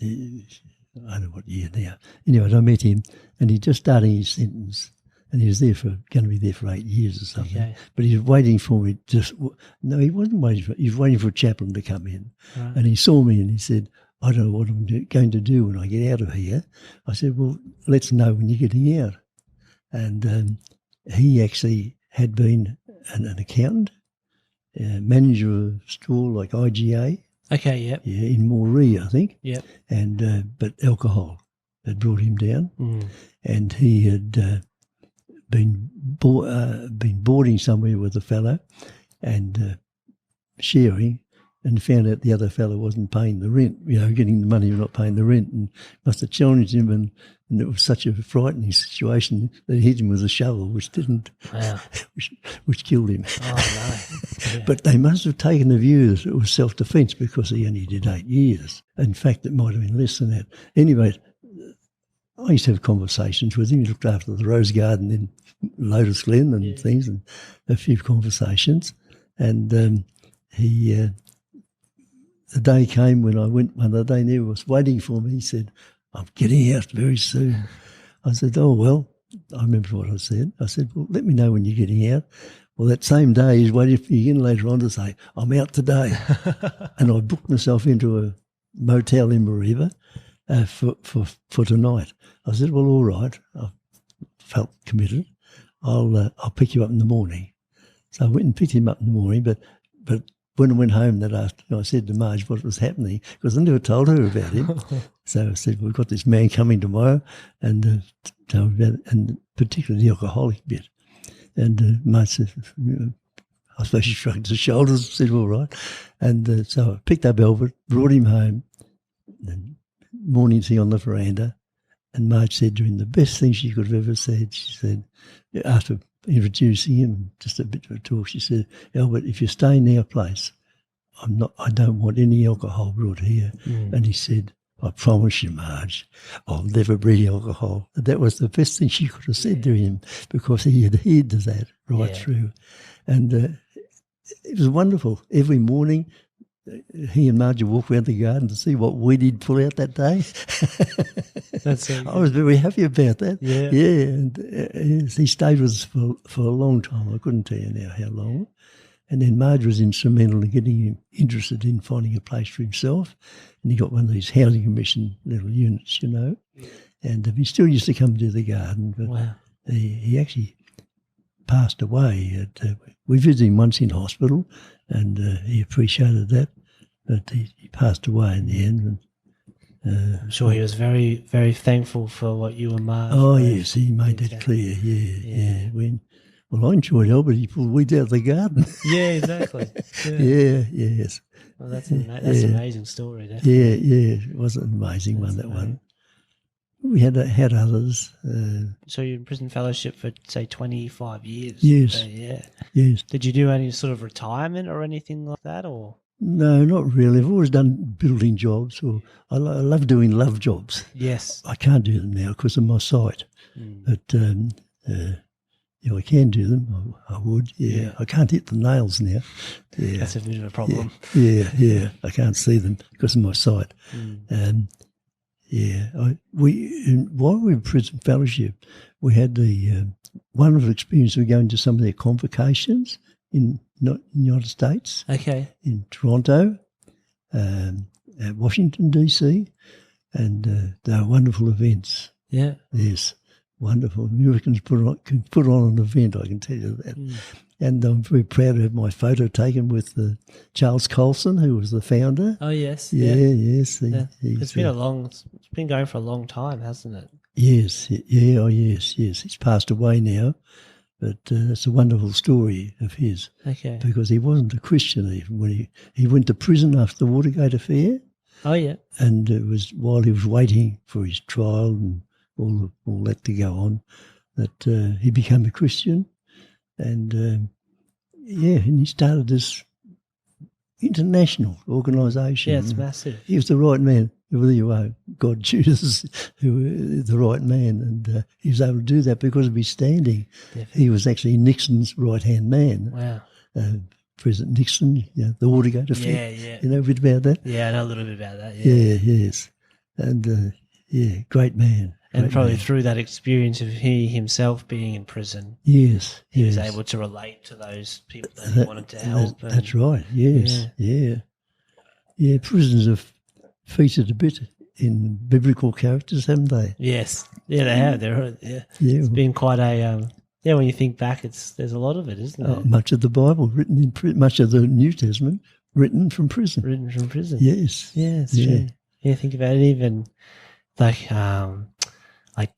don't know what year now. Anyway, I met him, and he'd just starting his sentence, and he was going to be there for 8 years or something. Okay. But he was waiting for me. No, he wasn't waiting he was waiting for a chaplain to come in, and he saw me and he said, "I don't know what I'm going to do when I get out of here." I said, "Well, let's know when you're getting out." And he actually had been an accountant, manager of a store like IGA. Okay, yep. Yeah, in Moree, I think. Yep. And but alcohol had brought him down, and he had been boarding somewhere with a fellow and sharing, and found out the other fellow wasn't paying the rent, getting the money but not paying the rent, and must have challenged him, and it was such a frightening situation that he hit him with a shovel, which didn't, which killed him. Oh, no. Yeah. But they must have taken the view that it was self-defence because he only did 8 years. In fact, it might have been less than that. Anyway, I used to have conversations with him. He looked after the Rose Garden in Lotus Glen and things, and a few conversations. And the day came when I went one other day, and he was waiting for me. He said, "I'm getting out very soon." I said, "Oh, well," I remember what I said. I said, "Well, let me know when you're getting out." Well, that same day, he's waiting for me again later on to say, "I'm out today." And I booked myself into a motel in Mareeba for tonight. I said, "Well, all right." I felt committed. I'll pick you up in the morning. So I went and picked him up in the morning, but when I went home that afternoon, I said to Marge what was happening because I never told her about him. So I said, "We've got this man coming tomorrow," and told her about it, and particularly the alcoholic bit. And Marge said, I suppose she shrugged her shoulders and said, "All right." And so I picked up Albert, brought him home, and morning tea on the veranda, and Marge said to him the best thing she could have ever said. She said, after introducing him, just a bit of a talk, she said, "Albert, if you stay in our place, I don't want any alcohol brought here." And he said, I promise you, Marge, I'll never bring alcohol. And that was the best thing she could have said to him, because he had adhered to that right through. And it was wonderful. Every morning, he and Marge would walk around the garden to see what weed he'd pull out that day. That's so good. I was very happy about that. Yeah. Yeah, and he stayed with us for a long time. I couldn't tell you now how long. And then Marge was instrumental in getting him interested in finding a place for himself. And he got one of these housing commission little units, you know. Yeah. And he still used to come to the garden. But wow. He actually passed away. We visited him once in hospital, and he appreciated that. But he passed away in the end. And, I'm sure he was very, very thankful for what you and Marge. Oh, yes, he made that clear, yeah. Well, I enjoyed helping he pulled weeds out of the garden. Yeah, exactly. Yes. Well, that's an amazing story, definitely. Yeah, it was an amazing one. We had others. So you're in prison fellowship for, say, 25 years? Yes. So, yeah. Yes. Did you do any sort of retirement or anything like that, or...? No, not really. I've always done building jobs, or I love doing love jobs. Yes. I can't do them now because of my sight, but I can do them. I would, yeah. I can't hit the nails now. Yeah. That's a bit of a problem. Yeah. I can't see them because of my sight. While we were in prison fellowship, we had the wonderful experience of going to some of their convocations in the United States. Okay. In Toronto, at Washington, D.C., and they are wonderful events. Yeah. Yes, wonderful. Americans can put on an event, I can tell you that. And I'm very proud to have my photo taken with Charles Colson, who was the founder. Oh, yes. Yes. It's been going for a long time, hasn't it? Yes, yes. He's passed away now. But it's a wonderful story of his. Okay. Because he wasn't a Christian even when he went to prison after the Watergate affair. Oh, yeah. And it was while he was waiting for his trial and all that to go on that he became a Christian. And, and he started this international organisation. Yeah, it's massive. He was the right man. Whether you are God chooses the right man, and he was able to do that because of his standing. Definitely. He was actually Nixon's right-hand man. Wow. President Nixon, the Watergate affair. Yeah. You know a bit about that? Yeah, I know a little bit about that, Yes. And, great man. And probably through that experience of he himself being in prison, he was able to relate to those people that he wanted to help. That's right, yes, yeah. Prisons have featured a bit in biblical characters, haven't they? Yes, they have. It's been quite a when you think back, there's a lot of it, isn't there? Much of the Bible written in much of the New Testament written from prison. Yes, it's true. Yeah, think about it. Even like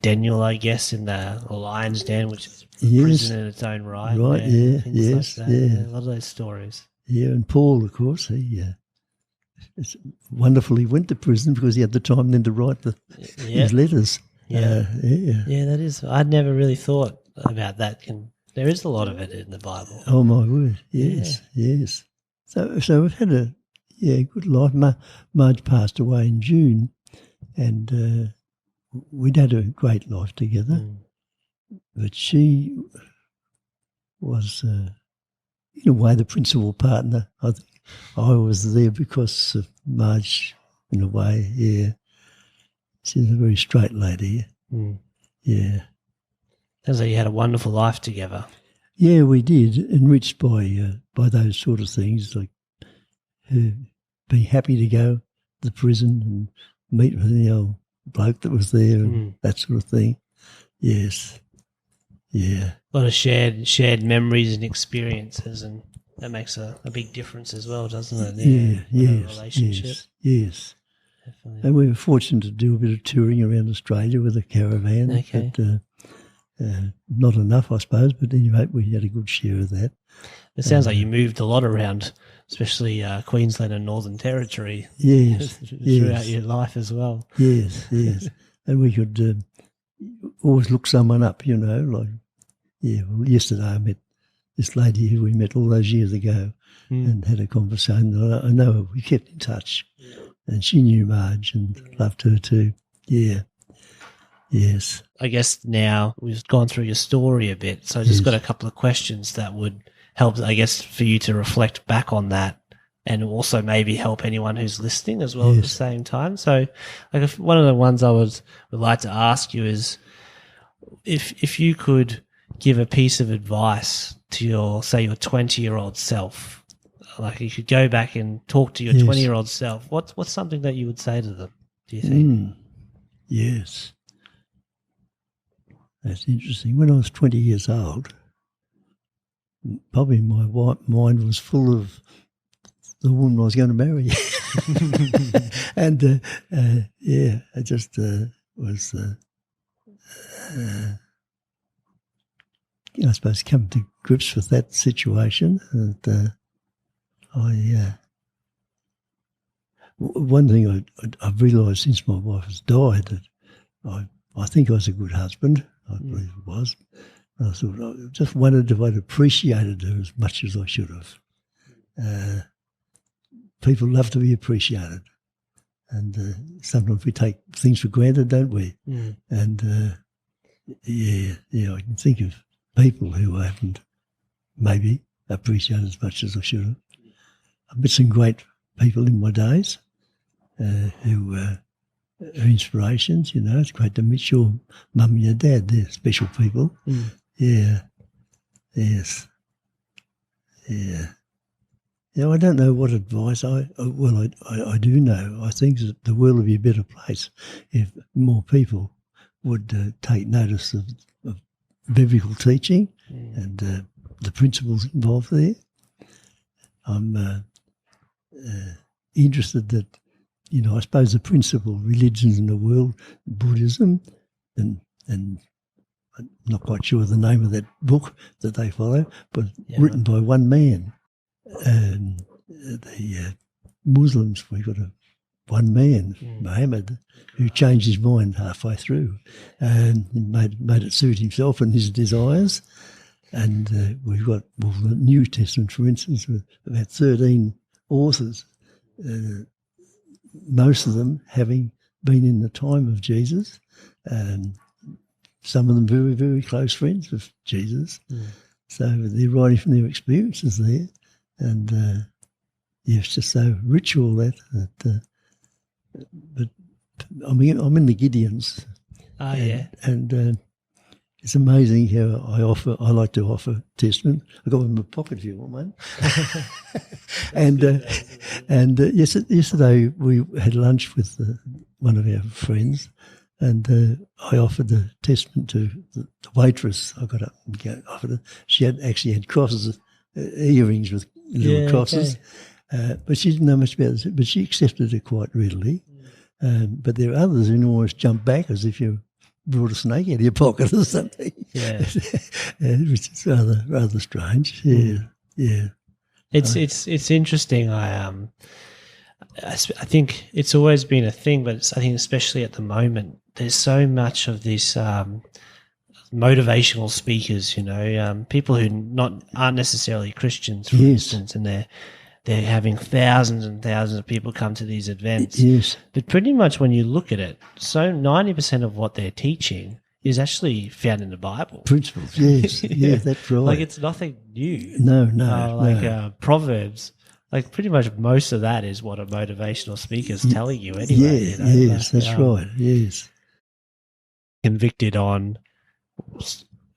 Daniel, I guess, in the lion's den, which is prison in its own right. Right, Things like that. A lot of those stories. Yeah, and Paul, of course, it's wonderful he went to prison because he had the time then to write his letters. Yeah, that is. I'd never really thought about that. There is a lot of it in the Bible. Oh, my word, yes. So we've had a good life. Marge passed away in June, and we'd had a great life together. But she was, in a way, the principal partner. I think I was there because of Marge, in a way, yeah. She's a very straight lady, yeah. Sounds like you had a wonderful life together. Yeah, we did, enriched by those sort of things, like being happy to go to the prison and meet with the old bloke that was there and that sort of thing. Yes, yeah. A lot of shared memories and experiences, and that makes a big difference as well, doesn't it? Yes. Definitely. And we were fortunate to do a bit of touring around Australia with a caravan. Okay. But, not enough, I suppose, but anyway, we had a good share of that. It sounds like you moved a lot around, especially Queensland and Northern Territory. Yes. Throughout your life as well. Yes. And we could always look someone up, like, yesterday I met this lady who we met all those years ago and had a conversation. I know we kept in touch. and she knew Marge and loved her too. Yeah, yes. I guess now we've gone through your story a bit, so I just got a couple of questions that would help, I guess, for you to reflect back on that, and also maybe help anyone who's listening as well at the same time. So, like, one of the ones I would like to ask you is, if you could give a piece of advice to your 20-year-old self, like you could go back and talk to your 20-year-old self, what's something that you would say to them, do you think? Yes. That's interesting. When I was 20 years old, probably my mind was full of the woman I was going to marry. And, I just was, I suppose, come to grips with that situation. And one thing I've realised since my wife has died, that I think I was a good husband. I believe it was. I thought I just wondered if I'd appreciated her as much as I should have. People love to be appreciated, and sometimes we take things for granted, don't we? And I can think of people who I haven't maybe appreciated as much as I should have. I've met some great people in my days who are inspirations. It's great to meet your mum and your dad. They're special people. Yeah. Yes. Yeah. I don't know what advice I do know. I think that the world would be a better place if more people would take notice of biblical teaching and the principles involved there. I'm interested that, I suppose the principal religions in the world, Buddhism, and I'm not quite sure the name of that book that they follow, but written by one man. The Muslims, we've got one man, Muhammad, who changed his mind halfway through and made it suit himself and his desires. And we've got the New Testament, for instance, with about 13 authors, most of them having been in the time of Jesus, some of them very, very close friends of Jesus. So they're writing from their experiences there. And it's just so rich, all that. But I'm in the Gideons. And it's amazing how I like to offer Testament. I've got one in my pocket if you want one. And yesterday we had lunch with one of our friends, and I offered the Testament to the waitress. I got up and offered it. She actually had crosses, earrings with little crosses, but she didn't know much about it, but she accepted it quite readily. But there are others who almost jump back as if you brought a snake out of your pocket or something. Which is rather strange. It's interesting. I think it's always been a thing, but I think especially at the moment, there's so much of this motivational speakers, people who aren't necessarily Christians, for instance, and they're having thousands and thousands of people come to these events. But pretty much when you look at it, so 90% of what they're teaching is actually found in the Bible. Principles, yes, that's right. Like it's nothing new. No. Proverbs. Like pretty much most of that is what a motivational speaker is telling you anyway. Yes, that's right, yes. Convicted on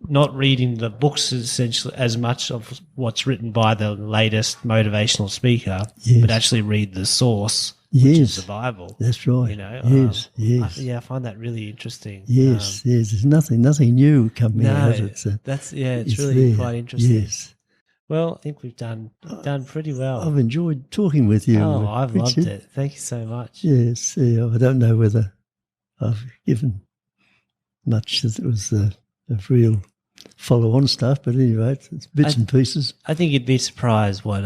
not reading the books essentially as much of what's written by the latest motivational speaker, but actually read the source, which is the Bible. That's right. Yes. I find that really interesting. Yes. There's nothing new coming out. It's really quite interesting. Yes. Well, I think we've done pretty well. I've enjoyed talking with you. Oh, I've loved it. Thank you so much. Yes. I don't know whether I've given much. It was a real follow-on stuff, but anyway, it's bits and pieces. I think you'd be surprised what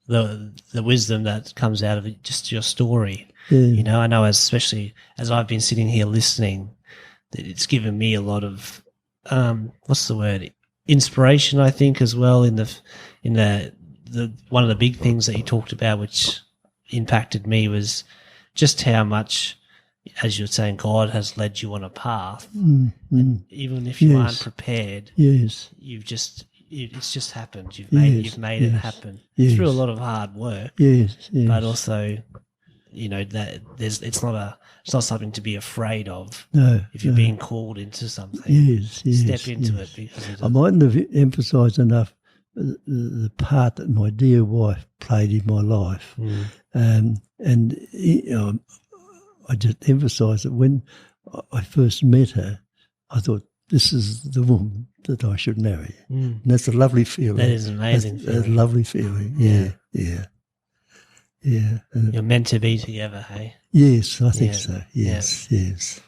the wisdom that comes out of it, just your story. I know, especially as I've been sitting here listening, that it's given me a lot of inspiration, I think, as well. In the one of the big things that you talked about, which impacted me, was just how much, as you're saying, God has led you on a path. Even if you aren't prepared, yes, it's just happened. You've made it happen through a lot of hard work. Yes, but also, that it's not something to be afraid of. No, if you're being called into something, step into it. Because I mightn't have emphasised enough the part that my dear wife played in my life, and I just emphasise that when I first met her, I thought, this is the woman that I should marry. And that's a lovely feeling. That is an amazing feeling. A lovely feeling, yeah. You're meant to be together, hey? Yes, I think so. Yes. It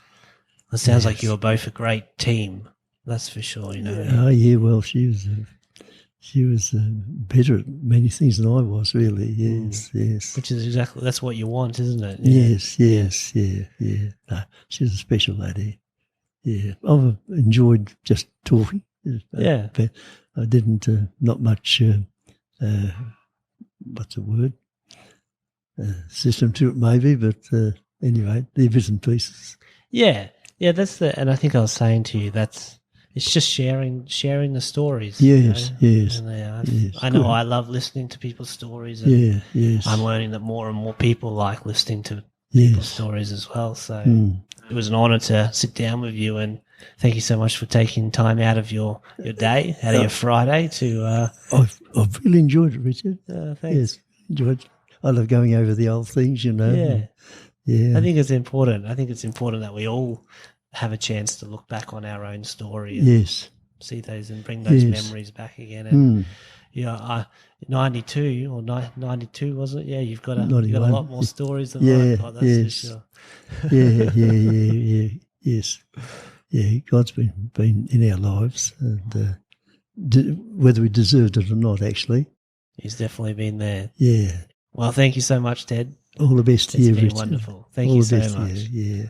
sounds like you were both a great team. That's for sure, Oh, yeah, well, she was better at many things than I was, really. Yes. Which is that's what you want, isn't it? Yes, yeah. No, she's a special lady. Yeah, I've enjoyed just talking. But I didn't, not much, what's the word? System to it maybe, but anyway, they're bits and pieces. Yeah, and I think I was saying to you, it's just sharing the stories. Yes. And, I know I love listening to people's stories. And I'm learning that more and more people like listening to people's stories as well. So it was an honour to sit down with you, and thank you so much for taking time out of your day, out of your Friday to... I've really enjoyed it, Richard. Thanks. Yes, enjoyed it. I love going over the old things, Yeah. Yeah. I think it's important. I think it's important that we all have a chance to look back on our own story and see those and bring those memories back again. And 92 or 92, wasn't it? Yeah, you've got a lot more stories than mine. Oh, that's for sure. Yes. Yeah, God's been in our lives, and whether we deserved it or not, actually. He's definitely been there. Yeah. Well, thank you so much, Ted. All the best to you, Richard. It's been wonderful. Thank you so much. Yeah.